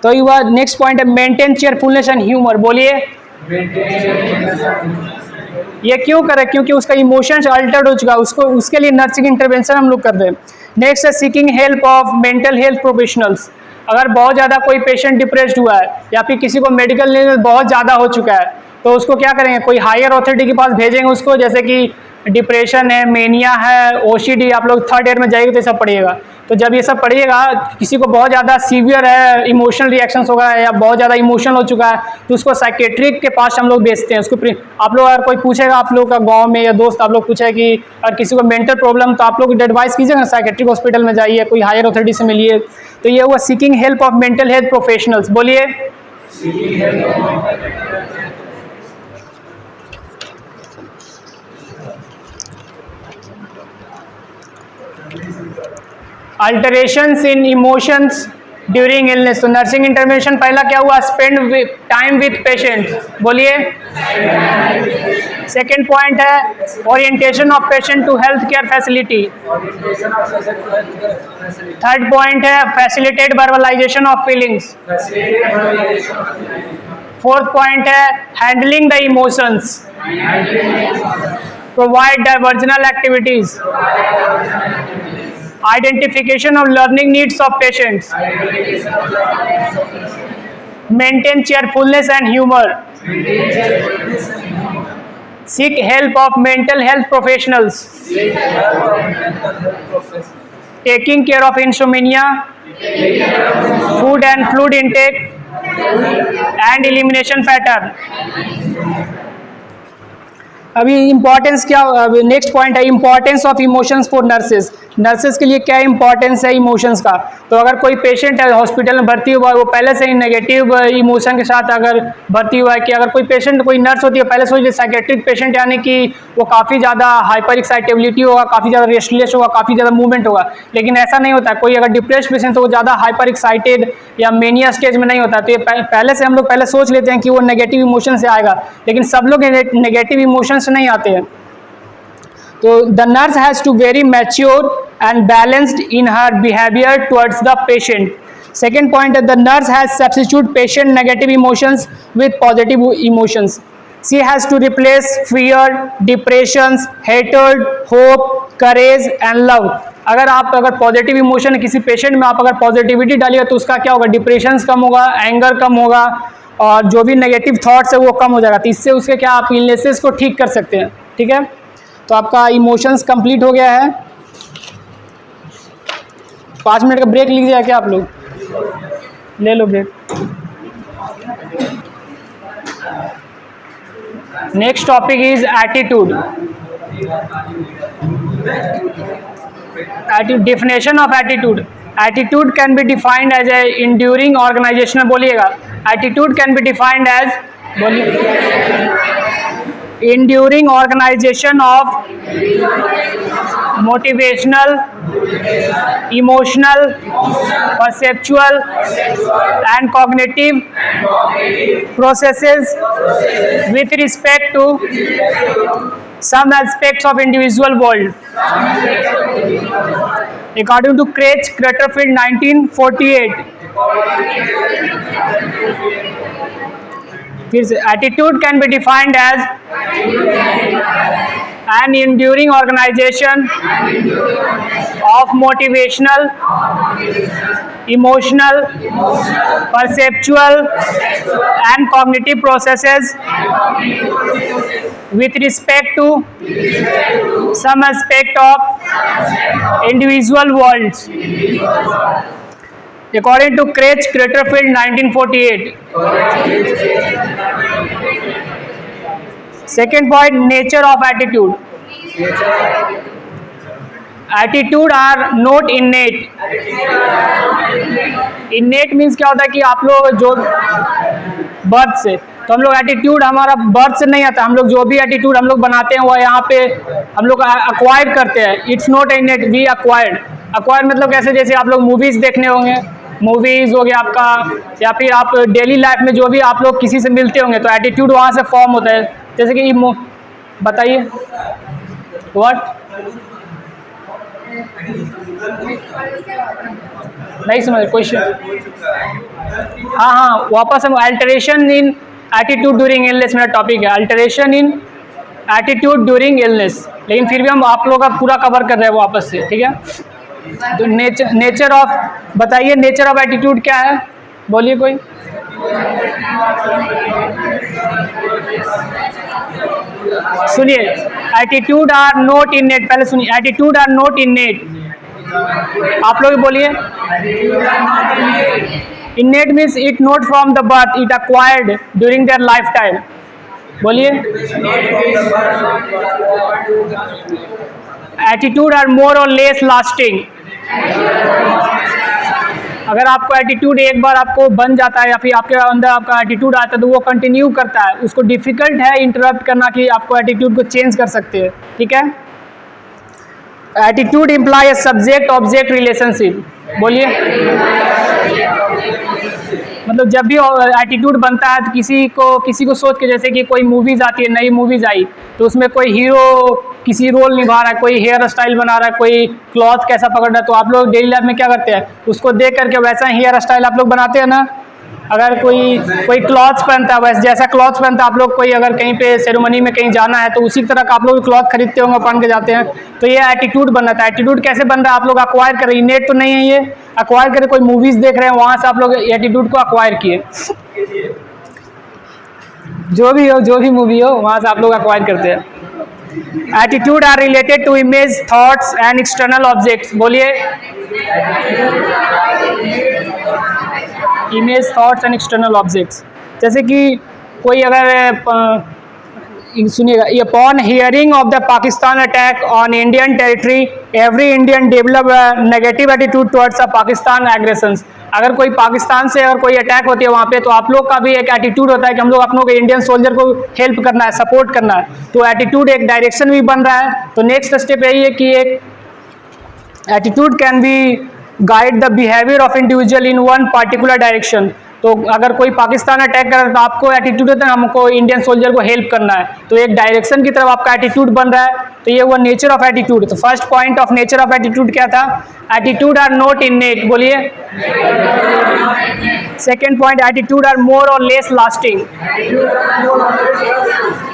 तो ये हुआ। नेक्स्ट पॉइंट है मेंटेन चीयरफुलनेस एंड ह्यूमर। बोलिए, ये क्यों करें? क्योंकि उसका इमोशंस अल्टर्ड हो चुका है, उसके लिए नर्सिंग इंटरवेंशन हम लोग कर दें। नेक्स्ट है seeking help of mental health professionals. अगर बहुत ज़्यादा कोई पेशेंट डिप्रेस्ड हुआ है या फिर किसी को मेडिकल नीड बहुत ज़्यादा हो चुका है तो उसको क्या करेंगे? कोई हायर अथॉरिटी के पास भेजेंगे उसको, जैसे कि डिप्रेशन है, मेनिया है, ओसीडी। आप लोग थर्ड ईयर में जाइएगा तो ये सब पढ़िएगा। तो जब ये सब पढ़िएगा, किसी को बहुत ज़्यादा सीवियर है, इमोशनल रिएक्शंस होगा या बहुत ज़्यादा इमोशनल हो चुका है तो उसको साइकेट्रिक के पास हम लोग भेजते हैं। उसको आप लोग, अगर कोई पूछेगा आप लोग का गांव में या दोस्त आप लोग पूछे कि अगर किसी को मेंटल प्रॉब्लम, तो आप लोग एडवाइस कीजिएगा साइकेट्रिक हॉस्पिटल में जाइए, कोई हायर अथॉरिटी से मिलिए। तो ये हुआ seeking help of mental health professionals. बोलिए, alterations in emotions during illness. तो नर्सिंग इंटरवेंशन पहला क्या हुआ? Spend time with patient. बोलिए। सेकेंड पॉइंट है orientation of patient to health care facility. Third point है facilitate verbalization of feelings. Fourth point है handling the emotions. Provide diversional activities. Identification of learning needs of patients. Maintain cheerfulness and humor. Seek help of mental health professionals. Taking care of insomnia, food and fluid intake, and elimination pattern. अभी importance क्या? Next point है importance of emotions for nurses. Nurses के लिए क्या importance है emotions का? तो अगर कोई पेशेंट है हॉस्पिटल में भर्ती हुआ है, वो पहले से ही नेगेटिव इमोशन के साथ अगर भर्ती हुआ है, कि अगर कोई पेशेंट, कोई नर्स होती है, पहले सोच लीजिए साइकेट्रिक पेशेंट, यानी कि वो काफ़ी ज़्यादा हाइपर एक्साइटेबिलिटी होगा, काफ़ी ज़्यादा रेस्टलेस होगा, काफ़ी ज़्यादा मूवमेंट होगा। लेकिन ऐसा नहीं होता है। कोई अगर डिप्रेस्ड पेशेंट तो वो ज़्यादा हाइपर एक्साइटेड या मेनिया स्टेज में नहीं होता। तो ये पहले से हम लोग पहले सोच लेते हैं कि वो नेगेटिव इमोशन से आएगा, लेकिन सब लोग नेगेटिव इमोशन से नहीं आते हैं। तो the nurse has to very mature and balanced in her behaviour towards the patient. Second point है the nurse has substitute patient negative emotions with positive emotions. She has to replace fear, depressions, hatred, hope, courage and love. अगर positive emotion किसी patient में आप अगर positivity डालिएगा तो उसका क्या होगा? डिप्रेशंस कम होगा, एंगर कम होगा, और जो भी नेगेटिव थॉट्स है वो कम हो जाएगा। तो इससे उसके क्या आप इलनेसेस को ठीक कर सकते हैं। ठीक है, तो आपका इमोशंस कंप्लीट हो गया है। 5 मिनट का ब्रेक लीजिए क्या आप लोग? ले लो break. Next topic is attitude. Definition of attitude. Attitude can be defined as a enduring organizational, बोलिएगा, attitude can be defined as, बोलिए, enduring organization of motivational, emotional, perceptual and cognitive processes with respect to some aspects of individual world. According to Craig Crutherfield 1948, फिर से, attitude can be defined as an enduring organization of motivational, emotional, perceptual and cognitive processes with respect to some aspect of individual worlds, according to Craig Crutchfield 1948. Second point, nature of attitude. Attitude are not innate. Innate means क्या होता है कि आप लोग जो birth से, तो हम लोग एटीट्यूड हमारा बर्थ से नहीं आता, हम लोग जो भी एटीट्यूड हम लोग बनाते हैं वो यहाँ पे हम लोग अक्वायर करते हैं. It's not innate, we acquired. Acquire मतलब कैसे, जैसे आप लोग मूवीज़ देखने होंगे, मूवीज़ हो गया आपका, या फिर आप डेली लाइफ में जो भी आप लोग किसी से मिलते होंगे तो एटीट्यूड वहाँ से फॉर्म होता है. जैसे कि बताइए व्हाट, नहीं समझ क्वेश्चन. हाँ, वापस हम अल्टरेशन इन एटीट्यूड ड्यूरिंग इलनेस मेरा टॉपिक है, अल्टरेशन इन एटीट्यूड ड्यूरिंग इलनेस, लेकिन फिर भी हम आप लोग का पूरा कवर कर रहे हैं वापस से, ठीक है. तो नेचर ऑफ, बताइए नेचर ऑफ एटीट्यूड क्या है, बोलिए कोई. सुनिए, एटीट्यूड आर नॉट इनेट, पहले सुनिए, एटीट्यूड आर नॉट इनेट. आप लोग बोलिए. इनेट means it not from the birth, it acquired during their life time. बोलिए. Attitude are more or less lasting. अगर आपको एटीट्यूड एक बार आपको बन जाता है या फिर आपके अंदर आपका एटीट्यूड आता है तो वो कंटिन्यू करता है, उसको डिफिकल्ट है इंटरप्ट करना कि आपको एटीट्यूड को चेंज कर सकते हैं, ठीक है. Attitude imply a subject object relationship. बोलिए. मतलब जब भी एटीट्यूड बनता है तो किसी को सोच के, जैसे कि कोई मूवीज़ आती है, नई मूवीज़ आई तो उसमें कोई हीरो किसी रोल निभा रहा है, कोई हेयर स्टाइल बना रहा है, कोई क्लॉथ कैसा पकड़ रहा है, तो आप लोग डेली लाइफ में क्या करते हैं, उसको देख करके वैसा हेयर स्टाइल आप लोग बनाते हैं ना. अगर कोई क्लॉथ्स पहनता है, वैसे जैसा क्लॉथ्स पहनता है आप लोग, कोई अगर कहीं पे सेरेमनी में कहीं जाना है तो उसी तरह का आप लोग क्लॉथ खरीदते होंगे, पहन के जाते हैं. तो ये एटीट्यूड बन रहा था. एटीट्यूड कैसे बन रहा है, आप लोग अक्वायर कर रहे हैं, इनेट तो नहीं है, ये अक्वायर करे. कोई मूवीज़ देख रहे हैं वहाँ से आप लोग एटीट्यूड को अक्वायर किए, जो भी मूवी हो वहाँ से आप लोग अक्वायर करते हैं. Attitude are related to image, thoughts and external objects. बोलिए. Image, thoughts and external objects. जैसे कि कोई अगर सुनिएगा, upon hearing of the Pakistan attack on Indian territory every Indian develop negative attitude towards the Pakistan aggressions. अगर कोई पाकिस्तान से अगर कोई अटैक होती है वहाँ पे, तो आप लोग का भी एक एटीट्यूड होता है कि हम लोग अपनों के इंडियन सोल्जर को हेल्प करना है, सपोर्ट करना है. तो एटीट्यूड एक डायरेक्शन भी बन रहा है. तो नेक्स्ट स्टेप यही है कि एक attitude can B guide the behaviour of individual in one particular direction. तो अगर कोई पाकिस्तान अटैक कर रहा है तो आपको एटीट्यूड होता है हमको इंडियन सोल्जर को हेल्प करना है, तो एक डायरेक्शन की तरफ आपका एटीट्यूड बन रहा है. तो ये वो नेचर ऑफ एटीट्यूड. तो first point of nature of attitude क्या था, एटीट्यूड आर नॉट इनेट. बोलिए. Second point, attitude are more or less lasting.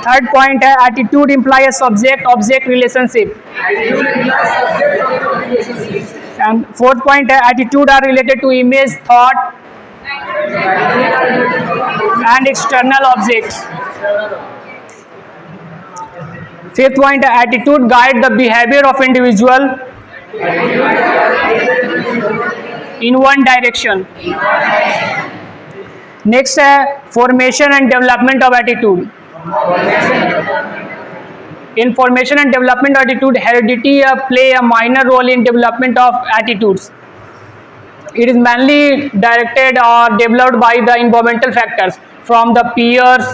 Third point है attitude imply a subject object relationship. And fourth point है attitude are related to image, thought and external objects. Fifth point, attitude guide the behavior of individual in one direction. Next है formation and development of attitude. In formation and development of attitude, heredity play a minor role in development of attitudes. It is mainly directed or developed by the environmental factors from the peers,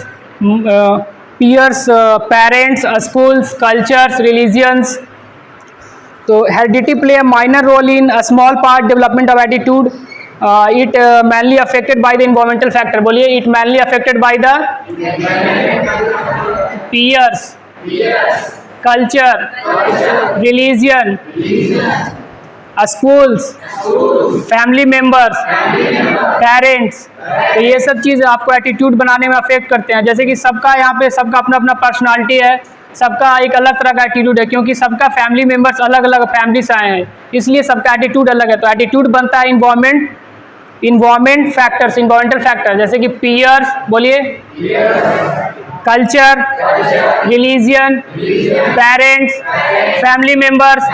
parents, schools, cultures, religions. So heredity play a minor role in a small part development of attitude. It mainly affected by the environmental factor. बोलिए. It mainly affected by the peers, culture, religion, schools, family members, parents. तो ये सब चीज़ आपको attitude बनाने में affect करते हैं। जैसे कि सबका यहाँ पे सबका अपना अपना पर्सनालिटी है, सबका एक अलग तरह का एटीट्यूड है, क्योंकि सबका फैमिली मेंबर्स अलग अलग फैमिली से आए हैं, इसलिए सबका एटीट्यूड अलग है। तो एटीट्यूड बनता है इन्वायरमेंट फैक्टर्स, इन्वायरमेंटल फैक्टर, जैसे कि पीयर्स, बोलिए, culture, religion, parents, family members.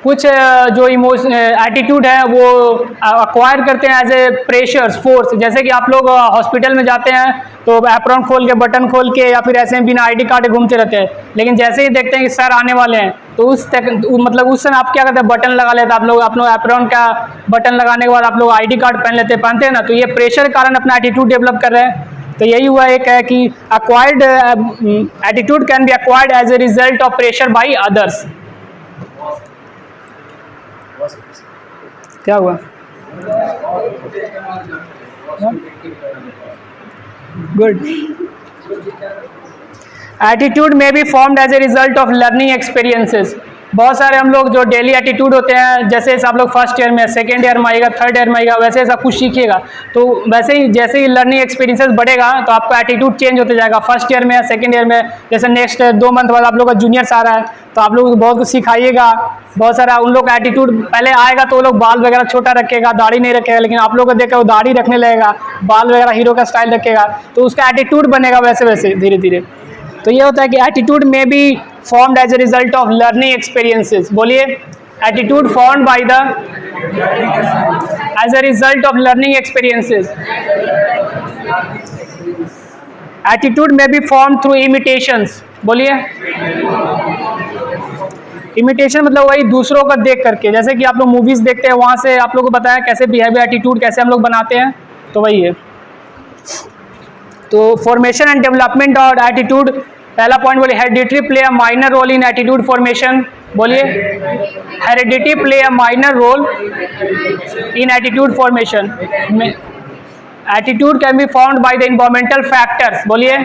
कुछ जो इमोशन एटीट्यूड है वो अक्वायर करते हैं एज ए प्रेशर्स, फोर्स। जैसे कि आप लोग हॉस्पिटल में जाते हैं तो एप्रॉन खोल के, बटन खोल के, या फिर ऐसे बिना आईडी कार्ड घूमते रहते हैं, लेकिन जैसे ही देखते हैं कि सर आने वाले हैं तो मतलब उस समय आप क्या करते हैं, बटन लगा लेते हैं। आप लोग अपना एप्रॉन का बटन लगाने के बाद आप लोग आईडी कार्ड पहनते हैं ना, तो ये प्रेशर के कारण अपना एटीट्यूड डेवलप कर रहे हैं। तो यही हुआ एक है कि acquired attitude can be acquired as a result of pressure by others. क्या हुआ? Good. Attitude may be formed as a result of learning experiences. बहुत सारे हम लोग जो डेली एटीट्यूड होते हैं, जैसे आप लोग फर्स्ट ईयर में, सेकेंड ईयर में आएगा, थर्ड ईयर में आएगा, वैसे सब कुछ सीखिएगा। तो वैसे ही जैसे ही लर्निंग एक्सपीरियंसेस बढ़ेगा तो आपका एटीट्यूड चेंज होते जाएगा। फर्स्ट ईयर में, सेकेंड ईयर में, जैसे नेक्स्ट 2 मंथ बाद आप लोग का जूनियर्स आ रहा है, तो आप लोग बहुत कुछ सिखाइएगा। बहुत सारा उन लोग का एटीट्यूड पहले आएगा तो वो लोग बाल वगैरह छोटा रखेगा, दाढ़ी नहीं रखेगा, लेकिन आप लोग को देखकर वो दाढ़ी रखने लगेगा, बाल वगैरह हीरो का स्टाइल रखेगा, तो उसका एटीट्यूड बनेगा वैसे वैसे धीरे धीरे। तो ये होता है कि attitude may be formed as a result of learning experiences. बोलिए, attitude formed by the as a result of learning experiences. Attitude may be formed through imitations. बोलिए, इमिटेशन मतलब वही दूसरों का देख करके, जैसे कि आप लोग मूवीज देखते हैं, वहां से आप लोगों को बताया कैसे बिहेवियर, एटीट्यूड कैसे हम लोग बनाते हैं, तो वही है। तो फॉर्मेशन एंड डेवलपमेंट और एटीट्यूड, पहला पॉइंट बोलिए, heredity play a minor role in attitude formation. बोलिए, heredity play a minor role in attitude formation. Attitude can be found by the environmental factors. बोलिए,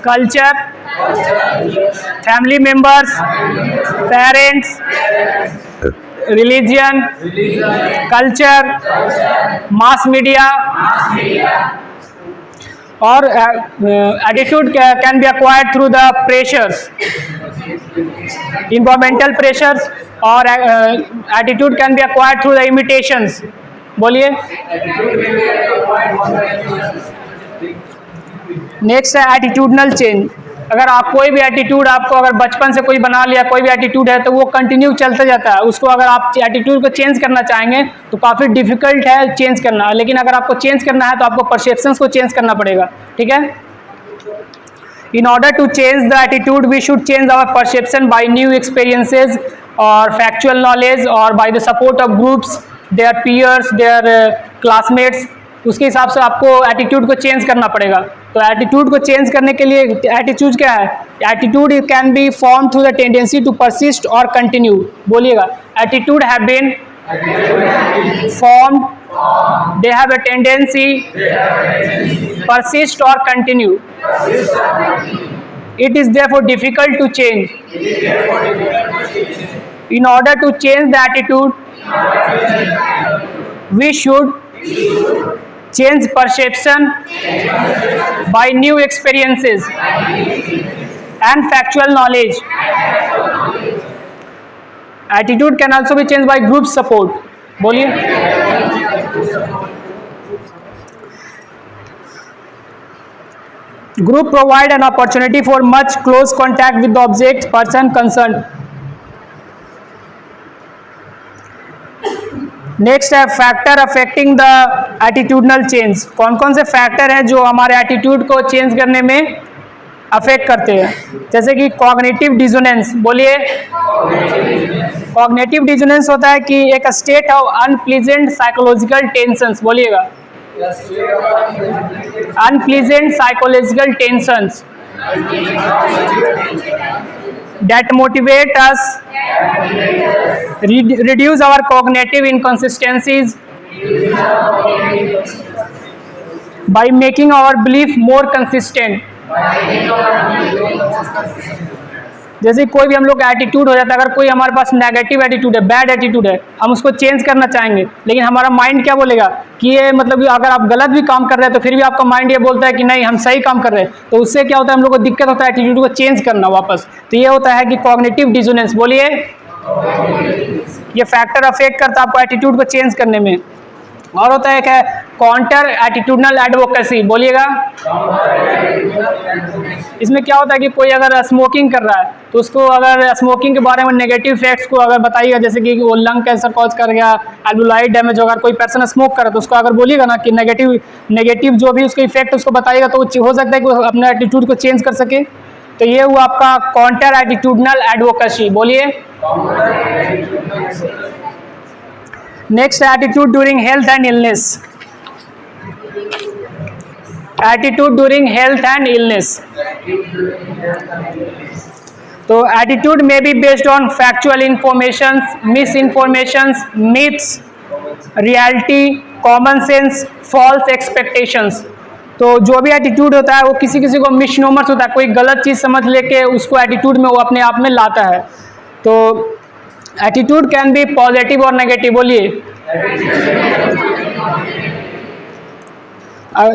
culture, family members, parents, religion, culture, mass media. और attitude can be acquired through the pressures, environmental pressures, और attitude can be acquired through the imitations. बोलिए, next है attitudinal change. अगर आप कोई भी attitude, आपको अगर बचपन से कोई बना लिया, कोई भी एटीट्यूड है, तो वो कंटिन्यू चलता जाता है। उसको अगर आप एटीट्यूड को चेंज करना चाहेंगे तो काफ़ी डिफिकल्ट है चेंज करना, लेकिन अगर आपको चेंज करना है तो आपको परसेप्शंस को चेंज करना पड़ेगा। ठीक है, in order to change the attitude we should change our perception by new experiences और फैक्चुअल नॉलेज और by the support of groups, their peers, their classmates. उसके हिसाब से आपको एटीट्यूड को चेंज करना पड़ेगा। तो एटीट्यूड को चेंज करने के लिए एटीट्यूड क्या है? Attitude can be form through the tendency to persist और कंटिन्यू। बोलिएगा, attitude have been formed, they have a tendency, persist or continue. It is therefore difficult to change. In order to change the attitude, we should change perception by new experiences and factual knowledge. Attitude can also be changed by group support. बोलिए, group provide an opportunity for much close contact with the object person concerned. Next है factor affecting the attitudinal change. कौन कौन से factor हैं जो हमारे attitude को change करने में अफेक्ट करते हैं? जैसे कि कॉग्निटिव डिसोनेंस। बोलिए, कॉग्निटिव डिसोनेंस होता है कि एक state of unpleasant psychological tensions. बोलिएगा, unpleasant psychological tensions that motivate us, reduce our cognitive inconsistencies by making our belief more consistent. जैसे कोई भी हम लोग का एटीट्यूड हो जाता है, अगर कोई हमारे पास नेगेटिव एटीट्यूड है, बैड एटीट्यूड है, हम उसको चेंज करना चाहेंगे, लेकिन हमारा माइंड क्या बोलेगा कि ये मतलब अगर आप गलत भी काम कर रहे हैं तो फिर भी आपका माइंड ये बोलता है कि नहीं हम सही काम कर रहे हैं, तो उससे क्या होता है हम लोग को दिक्कत होता है एटीट्यूड को चेंज करना वापस। तो ये होता है कि कॉग्निटिव डिसोनेंस। बोलिए, ये फैक्टर अफेक्ट करता है आपको एटीट्यूड को चेंज करने में। और होता है क्या, काउंटर एटीट्यूडनल एडवोकेसी। बोलिएगा, इसमें क्या होता है कि कोई अगर स्मोकिंग कर रहा है तो उसको अगर स्मोकिंग के बारे में नेगेटिव फैक्ट्स को अगर बताइएगा, जैसे कि वो लंग कैंसर कॉज कर गया, एल्वुलाइड डैमेज होगा, कोई पर्सन स्मोक कर रहा है तो उसको अगर बोलिएगा ना कि नेगेटिव जो भी उसका इफेक्ट उसको बताइएगा तो हो सकता है कि वो अपना एटीट्यूड को चेंज कर सके। तो ये हुआ आपका काउंटर एटीट्यूडनल एडवोकेसी। बोलिए, next attitude during health and illness. Attitude during health and illness. तो attitude may be based on factual information, misinformation, myths, reality, common sense, false expectations. तो जो भी एटीट्यूड होता है वो किसी किसी को मिसनोमर्स होता है, कोई गलत चीज़ समझ लेके उसको एटीट्यूड में वो अपने आप में लाता है। तो एटीट्यूड कैन बी पॉजिटिव और नेगेटिव। बोलिए,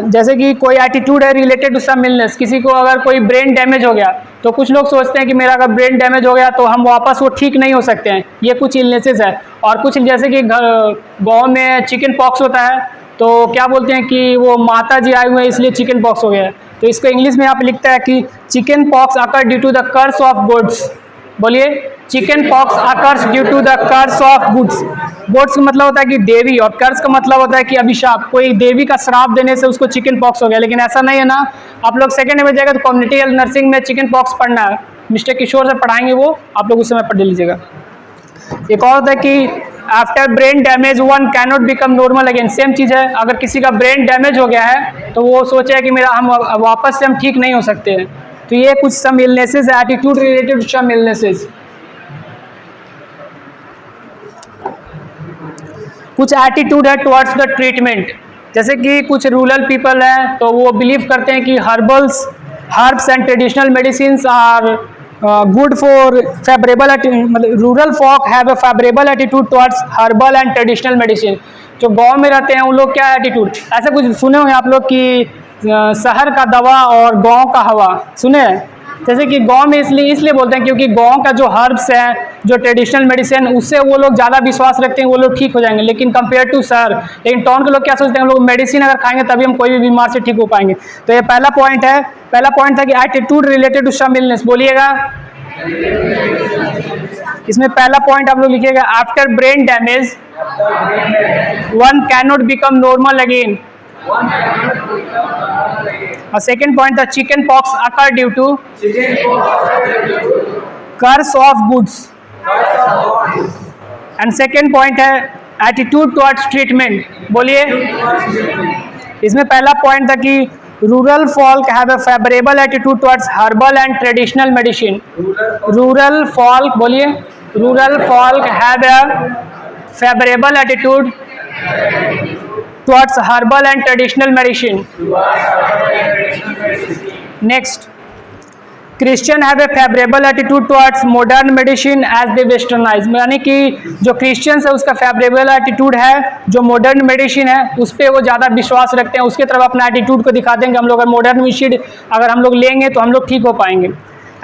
जैसे कि कोई एटीट्यूड है रिलेटेड टू सम इलनेस, किसी को अगर कोई ब्रेन डैमेज हो गया तो कुछ लोग सोचते हैं कि मेरा अगर ब्रेन डैमेज हो गया तो हम वापस वो ठीक नहीं हो सकते हैं, ये कुछ इलनेसेस है। और कुछ जैसे कि गाँव में चिकन पॉक्स होता है तो क्या बोलते हैं कि वो माता जी आए हुए हैं इसलिए चिकन पॉक्स हो गया है। तो इसको इंग्लिश में यहाँ पे लिखता है कि chicken pox occur due to the curse of gods. बोलिए, chicken pox occurs due to the curse of gods. Gods का मतलब होता है कि देवी और कर्स का मतलब होता है कि अभिशाप, कोई देवी का श्राप देने से उसको चिकन पॉक्स हो गया, लेकिन ऐसा नहीं है ना। आप लोग सेकेंड में जाएगा तो कम्युनिटी हेल्थ नर्सिंग में चिकन पॉक्स पढ़ना है, मिस्टर किशोर से पढ़ाएंगे वो, आप लोग उस समय पढ़ लीजिएगा। एक और होता है कि after brain damage one can not become normal again. Same चीज़ है, अगर किसी का ब्रेन डैमेज हो गया है तो वो सोचे है कि मेरा हम वापस से हम ठीक नहीं हो सकते हैं। तो ये कुछ सम इलनेसेस है, attitude related to some illnesses. कुछ एटीट्यूड है टुवर्ड्स द ट्रीटमेंट, जैसे कि कुछ रूरल पीपल हैं तो वो बिलीव करते हैं कि herbs and traditional medicine are good for favourable, मतलब rural folk have a favourable attitude towards herbal and traditional medicine. जो गांव में रहते हैं उन लोग क्या एटीट्यूड, ऐसा कुछ सुने होंगे आप लोग कि शहर का दवा और गांव का हवा, सुने हैं? जैसे कि गांव में इसलिए बोलते हैं क्योंकि गांव का जो हर्ब्स है, जो ट्रेडिशनल मेडिसिन, उससे वो लोग ज़्यादा विश्वास रखते हैं, वो लोग ठीक हो जाएंगे, लेकिन कंपेयर टू शहर। लेकिन टाउन के लोग क्या सोचते हैं, हम लोग मेडिसिन अगर खाएंगे तभी हम कोई भी बीमार से ठीक हो पाएंगे। तो ये पहला पॉइंट है। पहला पॉइंट था कि attitude related to some illness. बोलिएगा, इसमें पहला पॉइंट आप लोग लिखिएगा, after brain damage one can not become normal again. और सेकेंड पॉइंट था chicken pox occur due to curse of gods. And second point है एटीट्यूड टुवर्ड्स ट्रीटमेंट। बोलिए, इसमें पहला पॉइंट था कि rural folk have a favorable attitude towards herbal and traditional medicine. Rural folk, बोलिए, rural folk have a favorable attitude towards herbal and traditional medicine. Next, Christian have a favorable attitude towards modern medicine as they westernize. यानी कि जो Christians है उसका favourable attitude है, जो modern medicine है उस पर वो ज़्यादा विश्वास रखते हैं, उसके तरफ अपना एटीट्यूड को दिखा देंगे। हम लोग अगर मॉडर्न मेडिसिन अगर हम लोग लेंगे तो हम लोग ठीक हो पाएंगे।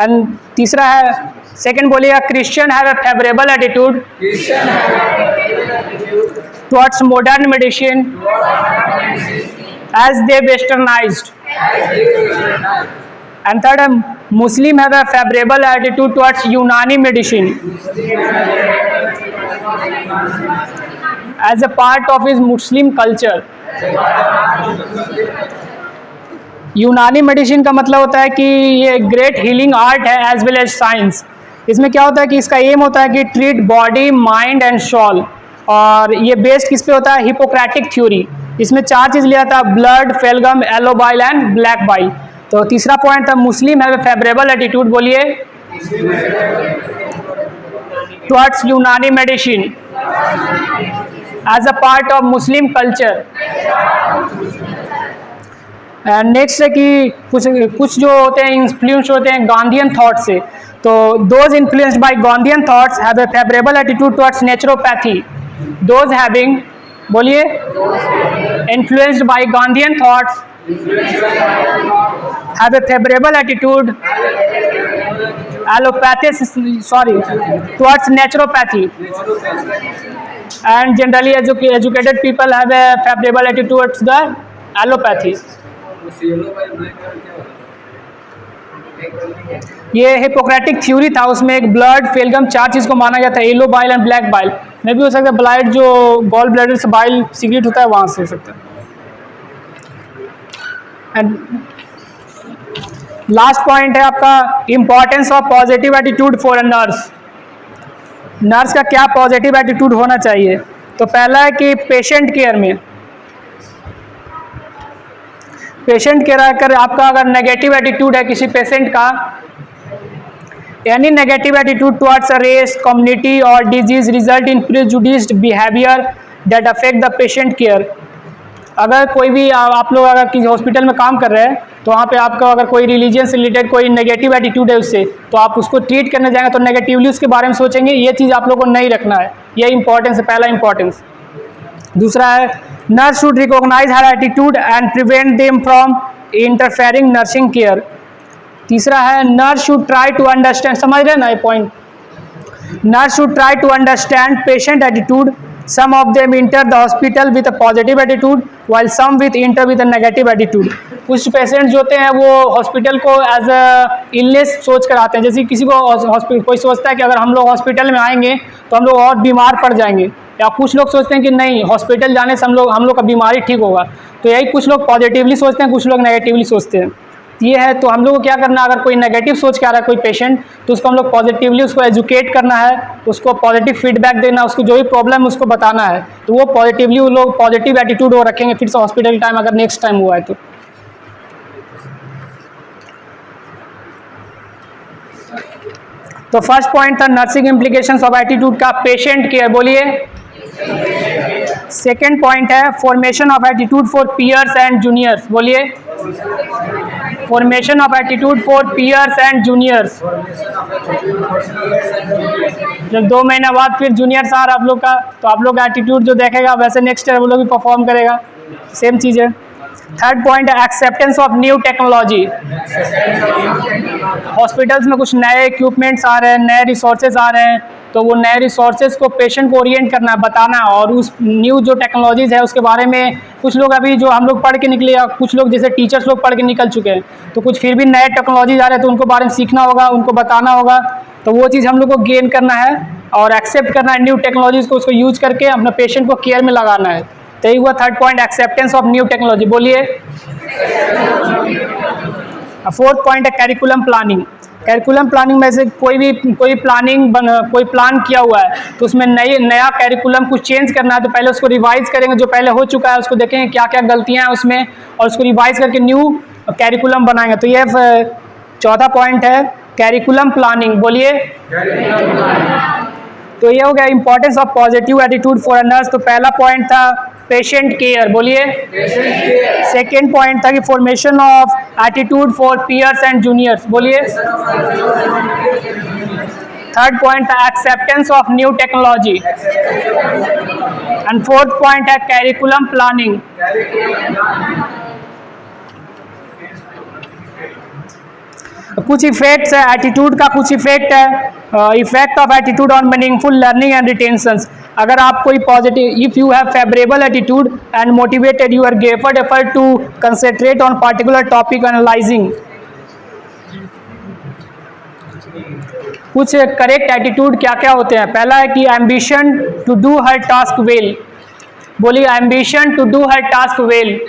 एंड तीसरा है, सेकंड बोलिएगा, Christian have a favourable attitude towards modern medicine as they westernized. And third, Muslim have a favorable attitude towards Unani medicine as a part of his Muslim culture. यूनानी मेडिसिन का मतलब होता है कि ये ग्रेट हीलिंग आर्ट है as well as science. इसमें क्या होता है कि इसका एम होता है कि treat body, mind and soul, और ये बेस्ड किस पे होता है, हिपोक्रेटिक थ्योरी। इसमें 4 चीज़ लिया था, blood, phlegm, yellow bile and black bile. तो तीसरा पॉइंट था, Muslim have a favourable attitude. बोलिए, towards Unani medicine as a part of Muslim culture. And next है कि कुछ जो होते हैं इन्फ्लुएंस होते हैं गांधीयन थॉट से, तो those influenced by Gandhian thoughts have a favourable attitude towards naturopathy. Those having, बोलिए, influenced by Gandhian thoughts have a favourable attitude towards naturopathy, and generally educated people have a favorable attitude towards the allopathy. ये Hippocratic theory था, उसमें एक blood phlegm 4 चीज़ को माना गया था, yellow bile and black bile. में भी हो सकता है ब्लाइड जो गॉल ब्लैडर से बाइल सीक्रेट होता है वहाँ से हो सकता है। एंड लास्ट पॉइंट है आपका importance of positive attitude for a nurse. Nurse का क्या पॉजिटिव एटीट्यूड होना चाहिए? तो पहला है कि पेशेंट केयर में, पेशेंट केयर अगर आपका अगर नेगेटिव एटीट्यूड है किसी पेशेंट का, any negative attitude towards a race, community or disease result in prejudiced behaviour that affect the patient care. अगर कोई भी आप लोग अगर किसी हॉस्पिटल में काम कर रहे हैं तो वहाँ पे आपका अगर कोई रिलीजन से रिलेटेड कोई नेगेटिव एटीट्यूड है उससे, तो आप उसको ट्रीट करने जाएंगे तो नेगेटिवली उसके बारे में सोचेंगे। ये चीज़ आप लोगों को नहीं रखना है, ये इंपॉर्टेंस है, पहला इंपॉर्टेंस। दूसरा है nurse should recognise her attitude and prevent them from interfering nursing care. तीसरा है nurse should try to understand, समझ रहे हैं ना ये point, nurse should try to understand patient attitude. Some of them enter the hospital with a positive attitude, while some enter with a negative attitude. कुछ patients जो होते हैं वो हॉस्पिटल को एज अ इलनेस सोच कर आते हैं। जैसे किसी को हॉस्पिटल कोई सोचता है कि अगर हम लोग हॉस्पिटल में आएंगे तो हम लोग और बीमार पड़ जाएंगे, या कुछ लोग सोचते हैं कि नहीं हॉस्पिटल जाने से हम लोग का बीमारी ठीक होगा। तो यही कुछ लोग पॉजिटिवली सोचते हैं, कुछ लोग नेगेटिवली सोचते हैं। ये है, तो हम लोग को क्या करना है, अगर कोई नेगेटिव सोच के आ रहा है कोई पेशेंट तो उसको हम लोग पॉजिटिवली उसको एजुकेट करना है, उसको पॉजिटिव फीडबैक देना, उसको जो भी प्रॉब्लम है उसको बताना है, तो वो पॉजिटिवली वो लोग पॉजिटिव एटीट्यूड वो रखेंगे फिर से हॉस्पिटल टाइम अगर नेक्स्ट टाइम हुआ है तो। तो फर्स्ट पॉइंट था नर्सिंग इम्प्लीकेशंस ऑफ एटीट्यूड का पेशेंट केयर, बोलिए। सेकेंड पॉइंट है formation of attitude for peers and juniors, बोलिए। Formation of attitude for peers and juniors, जब 2 महीना बाद फिर जूनियर्स आ रहा आप लोग का, तो आप लोग का एटीट्यूड जो देखेगा वैसे नेक्स्ट ईयर वो लोग भी परफॉर्म करेगा, सेम चीज़ है। थर्ड पॉइंट है acceptance of new technology. Hospitals में कुछ नए इक्विपमेंट्स आ रहे हैं, नए रिसोर्सेज आ रहे हैं, तो वो नए रिसोर्सेज को पेशेंट को ओरिएंट करना है, बताना, और उस न्यू जो टेक्नोलॉजीज़ है उसके बारे में कुछ लोग अभी जो हम लोग पढ़ के निकले, या कुछ लोग जैसे टीचर्स लोग पढ़ के निकल चुके हैं, तो कुछ फिर भी नए टेक्नोलॉजीज आ रहे हैं तो उनको बारे में सीखना होगा, उनको बताना होगा, तो वो चीज़ हम लोग को गेन करना है और एक्सेप्ट करना है न्यू टेक्नोलॉजीज़ को, उसको यूज करके अपना पेशेंट को केयर में लगाना है। तो यही हुआ third point, acceptance of new technology, बोलिए। फोर्थ पॉइंट है कैरिकुलम प्लानिंग। कैरिकुलम प्लानिंग में से कोई प्लान किया हुआ है तो उसमें नया कैरिकुलम कुछ चेंज करना है, तो पहले उसको रिवाइज करेंगे, जो पहले हो चुका है उसको देखेंगे क्या क्या गलतियां हैं उसमें, और उसको रिवाइज करके न्यू कैरिकुलम बनाएंगे। तो ये चौथा पॉइंट है कैरिकुलम प्लानिंग, बोलिए। तो ये हो गया importance of positive attitude for a nurse. तो पहला पॉइंट था पेशेंट केयर, बोलिए। सेकेंड पॉइंट था कि formation of attitude for peers and juniors, बोलिए। थर्ड पॉइंट था acceptance of new technology, and fourth point है कैरिकुलम प्लानिंग। कुछ इफेक्ट्स है एटीट्यूड का, कुछ इफेक्ट है, effect of attitude on meaningful learning and retentions. अगर आप कोई positive, if you have favourable attitude and motivated you are given effort to concentrate on particular topic analysing. कुछ correct attitude क्या क्या होते हैं? पहला है कि एम्बिशन टू डू हर टास्क वेल, बोलिए। एम्बिशन टू डू हर task well.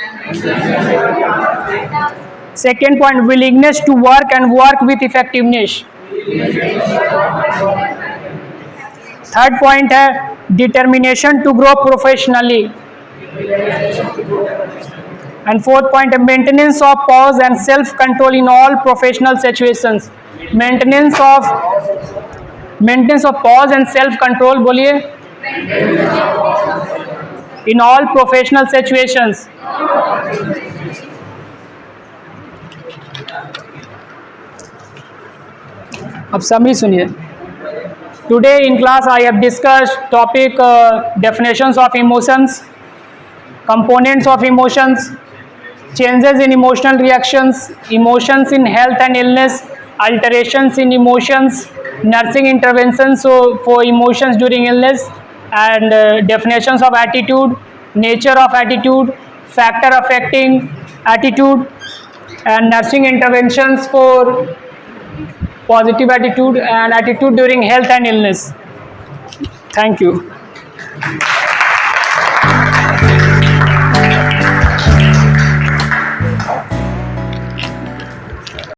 Second point, willingness to work and work with effectiveness. Third point है determination to grow professionally. And fourth point है maintenance of pause and self control in all professional situations. Maintenance of pause and self control, बोलिए। In all professional situations. अब summary सुनिए। Today in class I have discussed topic definitions of emotions, components of emotions, changes in emotional reactions, emotions in health and illness, alterations in emotions, nursing interventions for emotions during illness, and definitions of attitude, nature of attitude, factor affecting attitude, and nursing interventions for positive attitude and attitude during health and illness. Thank you.